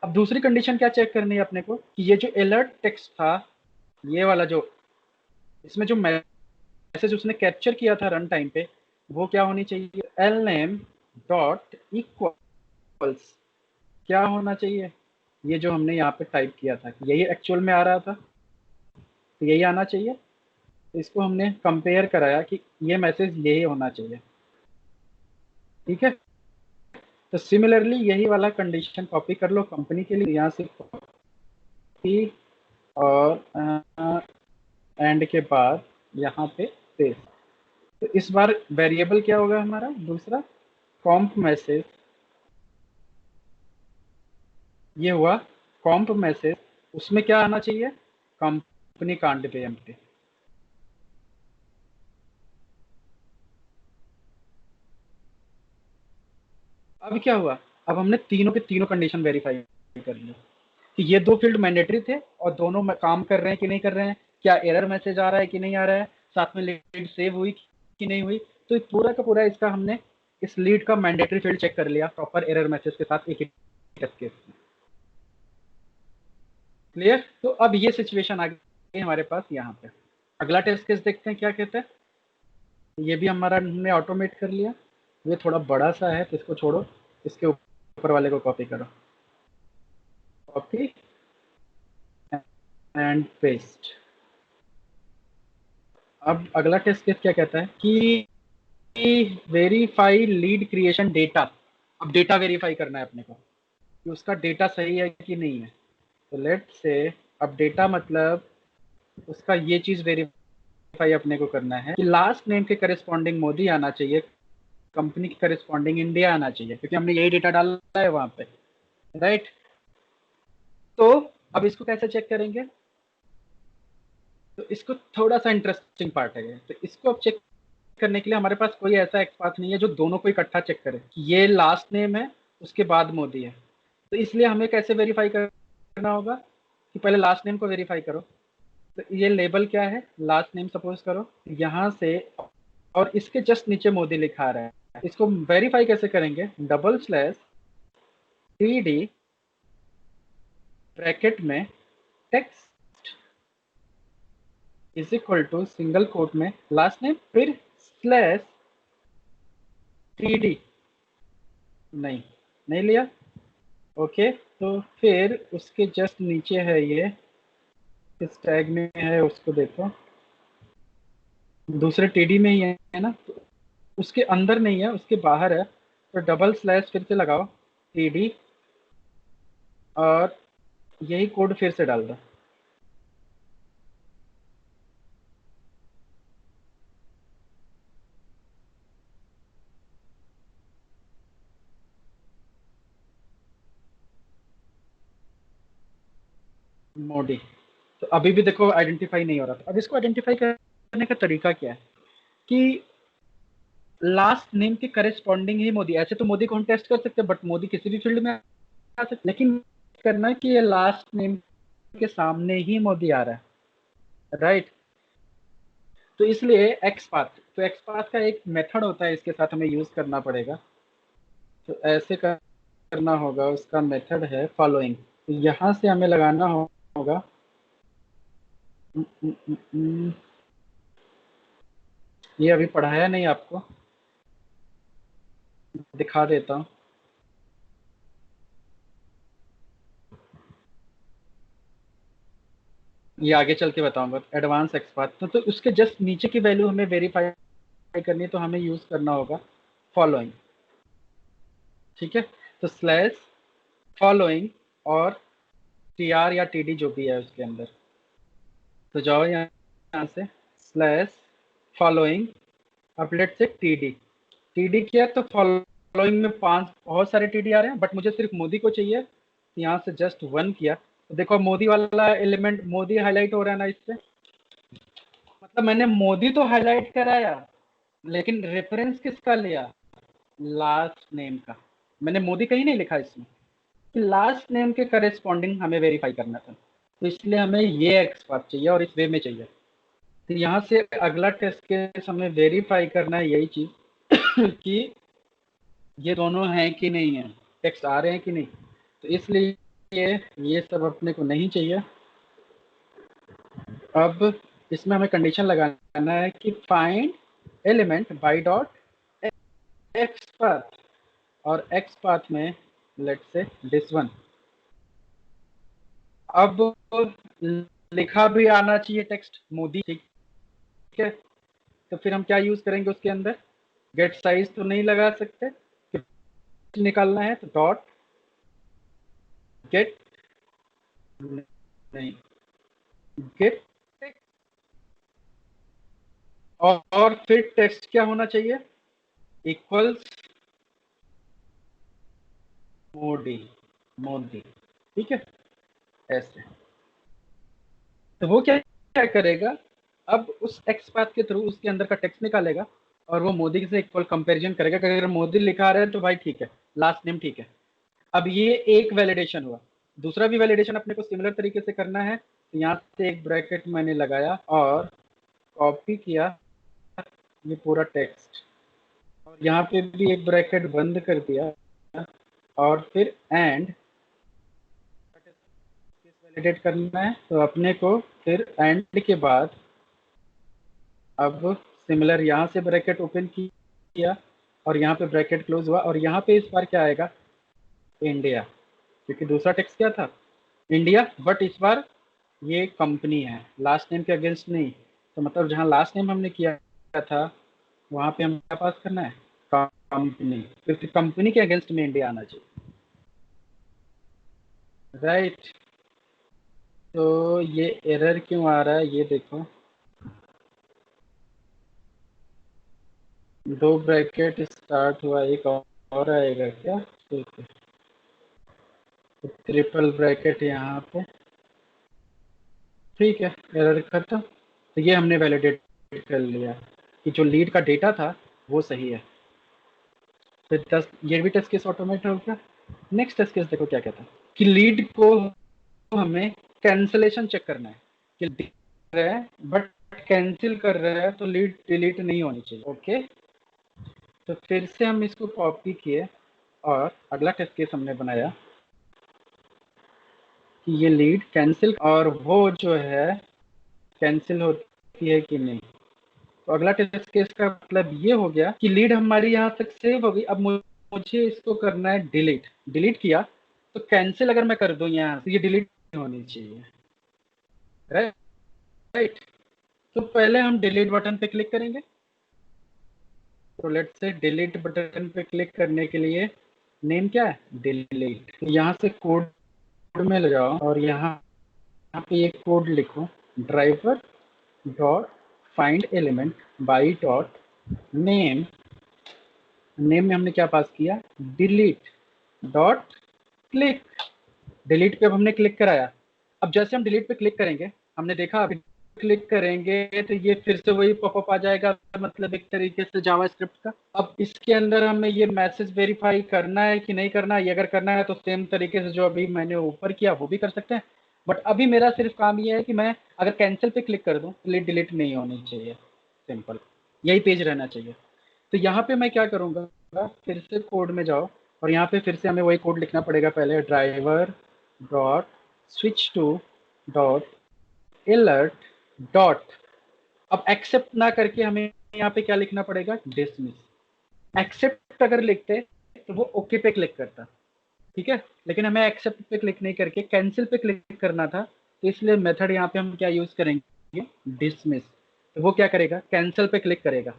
अब दूसरी कंडीशन क्या चेक करनी है अपने को, कि ये जो अलर्ट टेक्स्ट था, ये वाला जो इसमें जो मैसेज उसने कैप्चर किया था रन टाइम पे, वो क्या होनी चाहिए, एल नेम डॉट इक्वल्स क्या होना चाहिए, ये जो हमने यहाँ पे टाइप किया था यही एक्चुअल में आ रहा था, तो यही आना चाहिए। तो इसको हमने कंपेयर कराया कि ये मैसेज यही होना चाहिए, ठीक है। तो सिमिलरली यही वाला कंडीशन कॉपी कर लो कंपनी के लिए, यहाँ से कॉपी, और एंड के बाद यहाँ पे पेस्ट। तो इस बार वेरिएबल क्या होगा हमारा दूसरा, कॉम्प मैसेज, ये हुआ कॉम्प मैसेज, उसमें क्या आना चाहिए, कंपनी कांट पे एम्प्टी। अब क्या हुआ, अब हमने तीनों के तीनों कंडीशन वेरीफाई कर ली कि ये दो फील्ड मैंडेटरी थे और दोनों में काम कर रहे हैं कि नहीं कर रहे हैं, क्या एरर मैसेज आ रहा है कि नहीं आ रहा है, साथ में लीड सेव हुई कि नहीं हुई। तो पूरा का पूरा इसका हमने इस लीड का मैंडेटरी फील्ड चेक कर लिया प्रॉपर एरर मैसेज के साथ एक ही टेस्ट केस में। क्लियर। तो अब ये सिचुएशन आ गई हमारे पास यहाँ पे। अगला टेस्ट केस देखते हैं क्या कहते हैं। ये भी हमारा हमने ऑटोमेट कर लिया, ये थोड़ा बड़ा सा है तो इसको छोड़ो, इसके ऊपर वाले को कॉपी करो, कॉपी एंड पेस्ट। अब अगला टेस्ट केस क्या कहता है कि वेरीफाई लीड क्रिएशन डेटा। अब डेटा वेरीफाई करना है अपने को कि उसका डेटा सही है कि नहीं है। तो लेट से अब डेटा मतलब उसका ये चीज वेरीफाई अपने को करना है कि लास्ट नेम के करेस्पॉन्डिंग मोदी आना चाहिए कंपनी की करस्पॉन्डिंग इंडिया आना चाहिए, क्योंकि हमने यही डेटा डाला है वहां पे, राइट। तो अब इसको कैसे चेक करेंगे? तो इसको थोड़ा सा इंटरेस्टिंग पार्ट है ये। तो इसको अब चेक करने के लिए हमारे पास कोई ऐसा एक्सपाथ नहीं है जो दोनों को इकट्ठा चेक करे। ये लास्ट नेम है, उसके बाद मोदी है। तो इसलिए हमें कैसे वेरीफाई करना होगा कि पहले लास्ट नेम को वेरीफाई करो। तो ये लेबल क्या है, लास्ट नेम सपोज करो, यहाँ से, और इसके जस्ट नीचे मोदी लिखा रहा है। इसको वेरीफाई कैसे करेंगे? डबल स्लैश टीडी ब्रैकेट में text is equal to single quote में लास्ट नेम, फिर स्लैश टीडी। नहीं, नहीं लिया। ओके, तो फिर उसके जस्ट नीचे है, ये किस टैग में है उसको देखो, दूसरे टीडी में ही है ना, तो उसके अंदर नहीं है, उसके बाहर है। तो डबल स्लैश फिर से लगाओ टीडी, और यही कोड फिर से डाल दो। मोडी। तो अभी भी देखो आइडेंटिफाई नहीं हो रहा था। अब इसको आइडेंटिफाई करने का तरीका क्या है कि लास्ट नेम के करेस्पॉन्डिंग ही मोदी, ऐसे तो मोदी को हम टेस्ट कर सकते हैं, बट मोदी किसी भी फील्ड में आ सकते, लेकिन करना है कि ये लास्ट नेम के सामने ही मोदी आ रहा है, राइट। तो इसलिए एक्सपाथ, तो एक्सपाथ का एक मेथड होता है, इसके साथ हमें यूज करना पड़ेगा। तो ऐसे करना होगा, उसका मेथड है फॉलोइंग। तो यहाँ से हमें लगाना होगा, ये अभी पढ़ाया नहीं आपको, दिखा देता हूँ। ये आगे चल के बताऊंगा। एडवांस एक्सपाथ, तो उसके जस्ट नीचे की वैल्यू हमें वेरीफाई करनी है, तो हमें यूज करना होगा फॉलोइंग। ठीक है, तो स्लैश फॉलोइंग और टीआर या टीडी जो भी है उसके अंदर। तो जाओ यहाँ से स्लैश फॉलोइंग, अपडेट से टीडी। टीडी किया तो फॉलोइंग में 5 बहुत सारे टीडी आ रहे हैं, बट मुझे सिर्फ मोदी को चाहिए, तो यहाँ से जस्ट 1 किया। तो देखो मोदी वाला एलिमेंट, मोदी हाईलाइट हो रहा है ना इससे, मतलब मैंने मोदी तो हाईलाइट कराया, लेकिन रेफरेंस किसका लिया? लास्ट नेम का। मैंने मोदी कहीं नहीं लिखा इसमें, लास्ट नेम के करेस्पॉन्डिंग हमें वेरीफाई करना था। तो इसलिए हमें ये एक्सपाथ चाहिए और इस वे में चाहिए। तो यहाँ से अगला टेस्ट केस हमें वेरीफाई करना है यही चीज कि ये दोनों हैं कि नहीं है, टेक्स्ट आ रहे हैं कि नहीं। तो इसलिए ये सब अपने को नहीं चाहिए। अब इसमें हमें कंडीशन लगाना है कि find element by dot XPath, और एक्सपाथ में लेट्स से दिस वन। अब लिखा भी आना चाहिए टेक्स्ट मोदी, ठीक है। तो फिर हम क्या यूज करेंगे उसके अंदर? गेट साइज तो नहीं लगा सकते, निकालना है तो डॉट गेट, नहीं, गेट, और फिर टेक्स्ट क्या होना चाहिए? इक्वल्स मोदी, मोदी, ठीक है, ऐसे। तो वो क्या क्या करेगा, अब उस एक्सपाथ के थ्रू उसके अंदर का टेक्स्ट निकालेगा, और वो मोदी से इक्वल कंपैरिजन करेगा कि अगर मोदी लिखा रहा है तो भाई ठीक है, लास्ट नेम ठीक है। अब ये एक वैलिडेशन हुआ। दूसरा भी वैलिडेशन अपने को सिमिलर तरीके से करना है। तो यहाँ से एक ब्रैकेट मैंने लगाया और कॉपी किया ये पूरा टेक्स्ट, और यहाँ पे भी एक ब्रैकेट बंद कर दिया, और फिर एंड वैलिडेट करना है। तो अपने को फिर एंड के बाद अब सिमिलर यहाँ से ब्रैकेट ओपन किया, और यहाँ पे ब्रैकेट क्लोज हुआ, और यहाँ पे इस बार क्या आएगा? इंडिया, क्योंकि दूसरा टेक्स्ट क्या था? इंडिया, बट इस बार ये कंपनी है, लास्ट नेम के अगेंस्ट नहीं। तो मतलब जहाँ लास्ट नेम हमने किया था वहां पे हमें क्या पास करना है? कंपनी, फिर कंपनी के अगेंस्ट में इंडिया आना चाहिए, राइट। तो ये एरर क्यों आ रहा है ये देखो, दो ब्रैकेट स्टार्ट हुआ, एक और आएगा क्या? ठीक है, तो ट्रिपल ब्रैकेट यहाँ पे, ठीक है, एरर खत्म। तो ये हमने वैलिडेट कर लिया कि जो लीड का डेटा था वो सही है। फिर 10 ये भी टेस्ट केस ऑटोमेट हो गया। नेक्स्ट टेस्ट केस देखो क्या कहता है कि लीड को हमें कैंसलेशन चेक करना है कि दिख रहा है बट कैंसिल कर रहा है तो लीड डिलीट नहीं होनी चाहिए। ओके, तो फिर से हम इसको कॉपी किए और अगला टेस्ट केस हमने बनाया कि ये लीड कैंसिल और वो जो है कैंसिल होती है कि नहीं। तो अगला टेस्ट केस का मतलब ये हो गया कि लीड हमारी यहाँ तक सेव हो गई। अब मुझे इसको करना है डिलीट। डिलीट किया तो कैंसिल अगर मैं कर दूं यहाँ से, ये डिलीट होनी चाहिए, राइट। तो पहले हम डिलीट बटन पे क्लिक करेंगे। तो लेट्स से डिलीट बटन पे क्लिक करने के लिए नेम क्या है? डिलीट। तो यहाँ से कोड में ले जाओ और यहाँ पे एक कोड लिखो, driver dot find element by dot name. Name में हमने क्या पास किया? Delete dot click. डिलीट पे अब हमने क्लिक कराया। अब जैसे हम डिलीट पे क्लिक करेंगे, हमने देखा अभी क्लिक करेंगे तो ये फिर से वही पॉपअप आ जाएगा, मतलब एक तरीके से जावास्क्रिप्ट का। अब इसके अंदर हमें ये मैसेज वेरीफाई करना है कि नहीं करना है। ये अगर करना है तो सेम तरीके से जो अभी मैंने ऊपर किया वो भी कर सकते हैं, बट अभी मेरा सिर्फ काम ये है कि मैं अगर कैंसिल पे क्लिक कर दूं तो डिलीट नहीं होनी चाहिए, सिंपल यही पेज रहना चाहिए। तो यहाँ पे मैं क्या करूँगा, फिर से कोड में जाओ और यहाँ पे फिर से हमें वही कोड लिखना पड़ेगा। पहले driver dot switch to dot alert dot, अब एक्सेप्ट ना करके हमें यहाँ पे क्या लिखना पड़ेगा? डिसमिस। एक्सेप्ट अगर लिखते तो वो ओके पे क्लिक करता, ठीक है, लेकिन हमें एक्सेप्ट पे क्लिक नहीं करके कैंसिल पे क्लिक करना था, तो इसलिए मेथड यहाँ पे हम क्या यूज करेंगे? डिसमिस। तो वो क्या करेगा? कैंसिल पे क्लिक करेगा,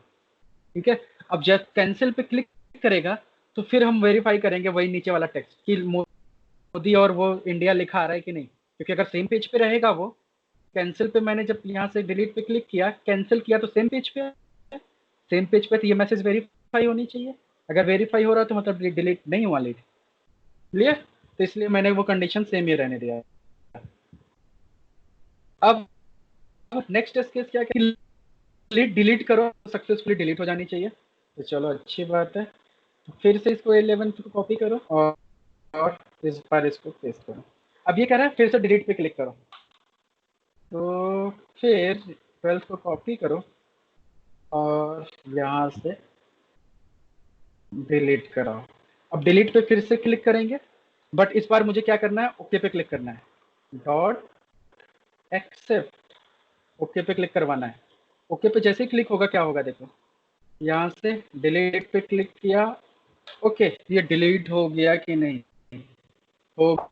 ठीक है। अब जब कैंसिल पे क्लिक करेगा तो फिर हम वेरीफाई करेंगे वही नीचे वाला टेक्स्ट कि मोदी और वो इंडिया लिखा आ रहा है कि नहीं, क्योंकि अगर सेम पेज पे रहेगा वो, कैंसिल पे मैंने जब यहाँ से डिलीट पे क्लिक किया, कैंसिल किया तो सेम पेज पे है। सेम पेज पे तो ये मैसेज वेरीफाई होनी चाहिए। अगर वेरीफाई हो रहा है तो मतलब डिलीट नहीं हुआ लीड, क्लियर। तो इसलिए मैंने वो कंडीशन सेम ही रहने दिया। अब नेक्स्ट टेस्ट केस क्या है? लीड डिलीट करो, सक्सेसफुली डिलीट हो जानी चाहिए। तो चलो अच्छी बात है। तो फिर से इसको 11 को कॉपी करो और इस बार इसको पेस्ट करो। अब ये कह रहा है फिर से डिलीट पे क्लिक करो, तो फिर 12 को कॉपी करो और यहाँ से डिलीट कराओ। अब डिलीट पे फिर से क्लिक करेंगे, बट इस बार मुझे क्या करना है? ओके पे क्लिक करना है, डॉट एक्सेप्ट, ओके पे क्लिक करवाना है। ओके पे जैसे ही क्लिक होगा क्या होगा देखो, यहाँ से डिलीट पे क्लिक किया, ओके, ये डिलीट हो गया कि नहीं? हो,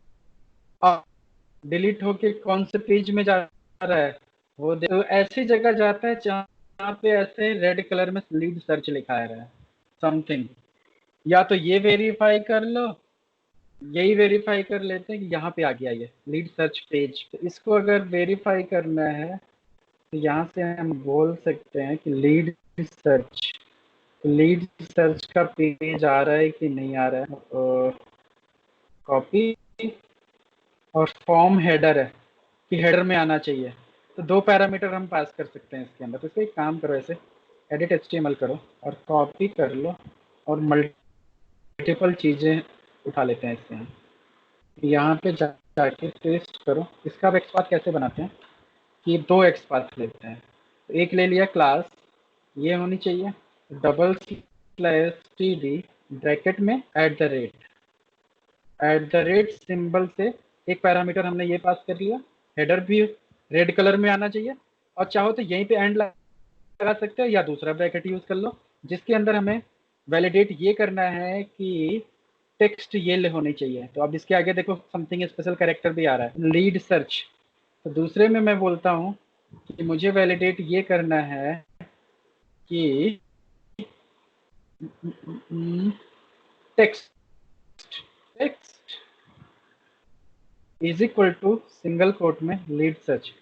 डिलीट होके कौन से पेज में जा रहा है वो तो ऐसी जगह जाता है जहाँ पे ऐसे रेड कलर में लीड सर्च लिखा है समथिंग। या तो ये वेरीफाई कर लो, यही वेरीफाई कर लेते हैं कि यहाँ पे आ गया ये लीड सर्च पेज। तो इसको अगर वेरीफाई करना है तो यहाँ से हम बोल सकते हैं कि लीड सर्च, लीड सर्च का पेज आ रहा है कि नहीं आ रहा है, और कॉपी, और फॉर्म हेडर है कि हेडर में आना चाहिए। तो दो पैरामीटर हम पास कर सकते हैं इसके अंदर। तो इसका एक काम करो, ऐसे एडिट एचटीएमएल करो और कॉपी कर लो और मल्टीपल चीज़ें उठा लेते हैं इससे। यहाँ पे जाके टेस्ट करो। इसका अब एक्सपाथ कैसे बनाते हैं कि दो एक्सपाथ लेते हैं। तो एक ले लिया क्लास, ये होनी चाहिए डबल स्लैश टीडी ब्रैकेट में एट द रेट सिंबल से एक पैरामीटर हमने ये पास कर लिया। हेडर भी रेड कलर में आना चाहिए, और चाहो तो यहीं पे एंड लगा सकते हो या दूसरा ब्रैकेट यूज कर लो जिसके अंदर हमें वैलिडेट ये करना है कि टेक्स्ट ये होनी चाहिए। तो अब इसके आगे देखो समथिंग स्पेशल कैरेक्टर भी आ रहा है, लीड सर्च। तो दूसरे में मैं बोलता हूँ कि मुझे वैलिडेट ये करना है कि text text is equal to single quote में लीड सर्च।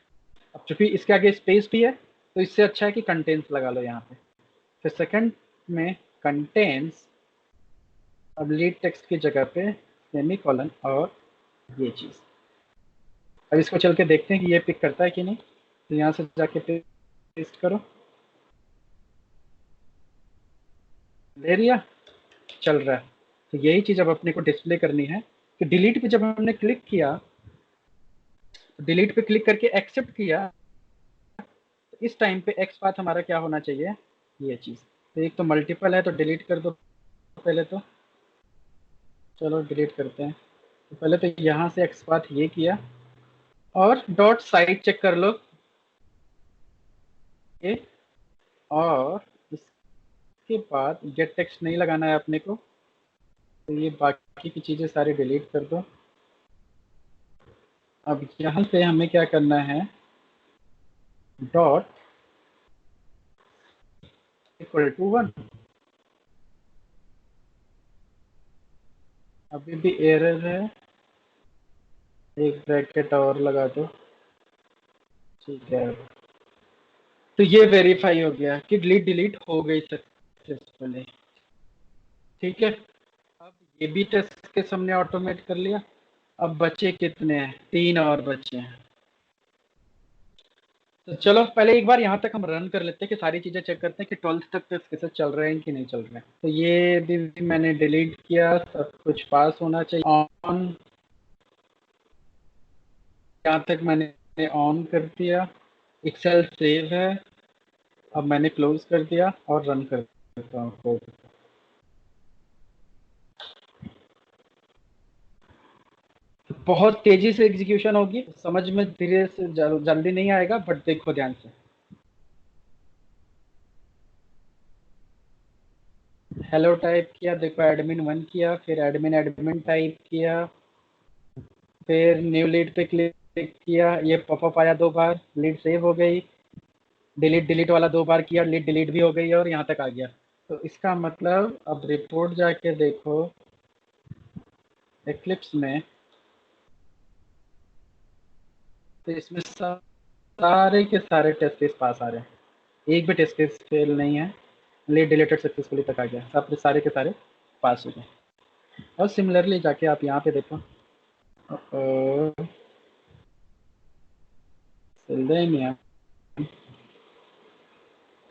अब चूंकि इसके आगे स्पेस भी है तो इससे अच्छा है कि कंटेंट्स लगा लो यहाँ पे। फिर सेकंड में कंटेन्स, अब लीड टेक्स्ट की जगह पे सेमीकोलन और ये चीज। अब इसको चल के देखते हैं कि ये पिक करता है कि नहीं। तो यहाँ से जाके पेस्ट करो, ले लिया, चल रहा है। तो यही चीज अब अपने को डिस्प्ले करनी है कि डिलीट पे जब हमने क्लिक किया, डिलीट पे क्लिक करके एक्सेप्ट किया, तो इस टाइम पे एक्स पाथ हमारा क्या होना चाहिए, ये चीज। तो एक तो मल्टीपल है तो डिलीट कर दो पहले तो, चलो डिलीट करते हैं। तो पहले तो यहाँ से एक्स पाथ ये किया, और डॉट साइड चेक कर लो ये, और इसके बाद गेट टेक्स्ट नहीं लगाना है अपने को, तो ये बाकी की चीजें सारी डिलीट कर दो। अब यहाँ से हमें क्या करना है, डॉट इक्वल टू 1। अभी भी एरर है, एक ब्रैकेट और लगा दो, ठीक है। तो ये वेरीफाई हो गया कि डिलीट हो गई सक्सेसफुली, ठीक है। अब ये भी टेस्ट के हमने ऑटोमेट कर लिया। अब बचे कितने हैं, 3 और बचे हैं। तो चलो पहले एक बार यहाँ तक हम रन कर लेते हैं कि सारी चीजें चेक करते हैं कि 12th तक टेस्ट कैसे चल रहे हैं कि नहीं चल रहे हैं। तो ये भी मैंने डिलीट किया, सब कुछ पास होना चाहिए। ऑन, यहाँ तक मैंने ऑन कर दिया, एक्सेल सेव है। अब मैंने क्लोज कर दिया और रन कर देता हूँ कोड। बहुत तेजी से एग्जीक्यूशन होगी, समझ में धीरे से जल्दी नहीं आएगा, बट देखो ध्यान से। हेलो टाइप किया, देखो एडमिन 1 किया, फिर एडमिन एडमिन टाइप किया, फिर न्यू लीड पे क्लिक किया, ये पॉपअप आया 2 बार, लीड सेव हो गई। डिलीट डिलीट वाला 2 बार किया, लीड डिलीट भी हो गई और यहाँ तक आ गया। तो इसका मतलब अब रिपोर्ट जाके देखो एक्लिप्स में, तो इसमें सारे के सारे टेस्ट केस पास आ रहे हैं, एक भी टेस्ट केस फेल नहीं है। लीड डिलीटेड सक्सेसफुली तक आ गया, सब सारे के सारे पास हो गए। और सिमिलरली जाके आप यहाँ पे देखो,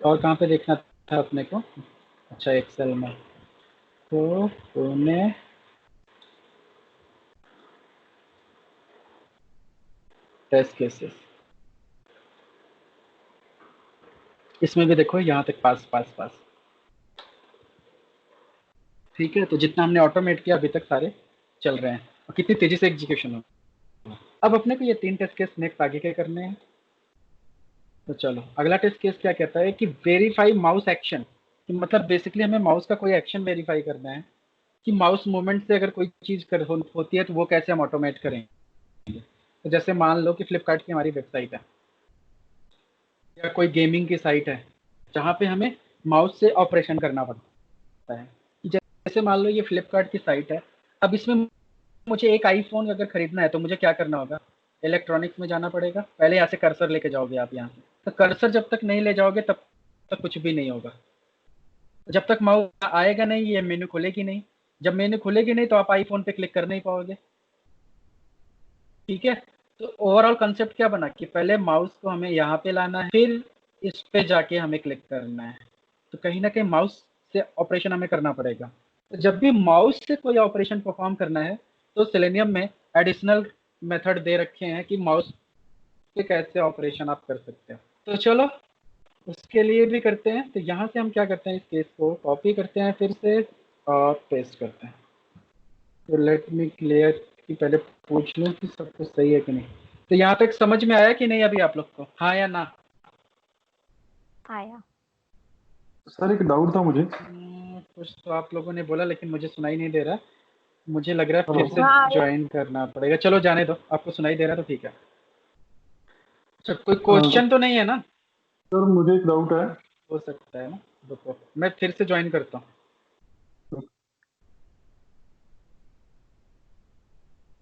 और कहाँ पे देखना था अपने को, अच्छा एक्सेल में, तो पुणे टेस्ट केसेस, इसमें भी देखो यहाँ तक पास पास पास, ठीक है। तो जितना हमने ऑटोमेट किया अभी तक सारे चल रहे हैं, और कितनी तेजी से एग्जीक्यूशन हो। अब अपने को ये 3 टेस्ट केस नेक्स्ट आगे के करने हैं। तो चलो अगला टेस्ट केस क्या कहता है कि वेरीफाई माउस एक्शन, कि मतलब बेसिकली हमें माउस का कोई एक्शन वेरीफाई करना है कि माउस मूवमेंट से अगर कोई चीज होती है तो वो कैसे हम ऑटोमेट करेंगे। तो जैसे मान लो कि फ्लिपकार्ट की हमारी वेबसाइट है, या कोई गेमिंग की साइट है जहाँ पे हमें माउस से ऑपरेशन करना पड़ता है। जैसे मान लो ये फ्लिपकार्ट की साइट है, अब इसमें मुझे एक आईफोन अगर खरीदना है तो मुझे क्या करना होगा, इलेक्ट्रॉनिक्स में जाना पड़ेगा। पहले यहाँ से कर्सर लेके जाओगे आप यहाँ से, तो कर्सर जब तक नहीं ले जाओगे तब तक कुछ भी नहीं होगा। जब तक माउस आएगा नहीं, ये मेन्यू खुलेगी नहीं। जब मेन्यू खुलेगी नहीं तो आप आईफोन पे क्लिक कर नहीं पाओगे, ठीक है। तो ओवरऑल कंसेप्ट क्या बना कि पहले माउस को हमें यहाँ पे लाना है, फिर इस पे जाके हमें क्लिक करना है। तो कहीं ना कहीं माउस से ऑपरेशन हमें करना पड़ेगा। तो जब भी माउस से कोई ऑपरेशन परफॉर्म करना है तो सेलेनियम में एडिशनल मेथड दे रखे हैं कि माउस से कैसे ऑपरेशन आप कर सकते हैं। तो चलो उसके लिए भी करते हैं। तो यहाँ से हम क्या करते हैं, इस केस को कॉपी करते हैं फिर से और पेस्ट करते हैं। तो लेट मी क्लियर कि पहले पूछ लूँ कि सब कुछ सही है कि नहीं। तो यहाँ तक समझ में आया कि नहीं अभी आप लोग को, हाँ या ना? आया। सर एक डाउट था मुझे। कुछ तो आप लोगों ने बोला लेकिन मुझे सुनाई नहीं दे रहा, मुझे लग रहा है फिर से हाँ, ज्वाइन करना पड़ेगा। चलो जाने दो, आपको सुनाई दे रहा तो ठीक है। अच्छा कोई क्वेश्चन तो नहीं है ना? सर मुझे एक डाउट है। हो सकता है ना, रुको मैं फिर से ज्वाइन करता हूँ।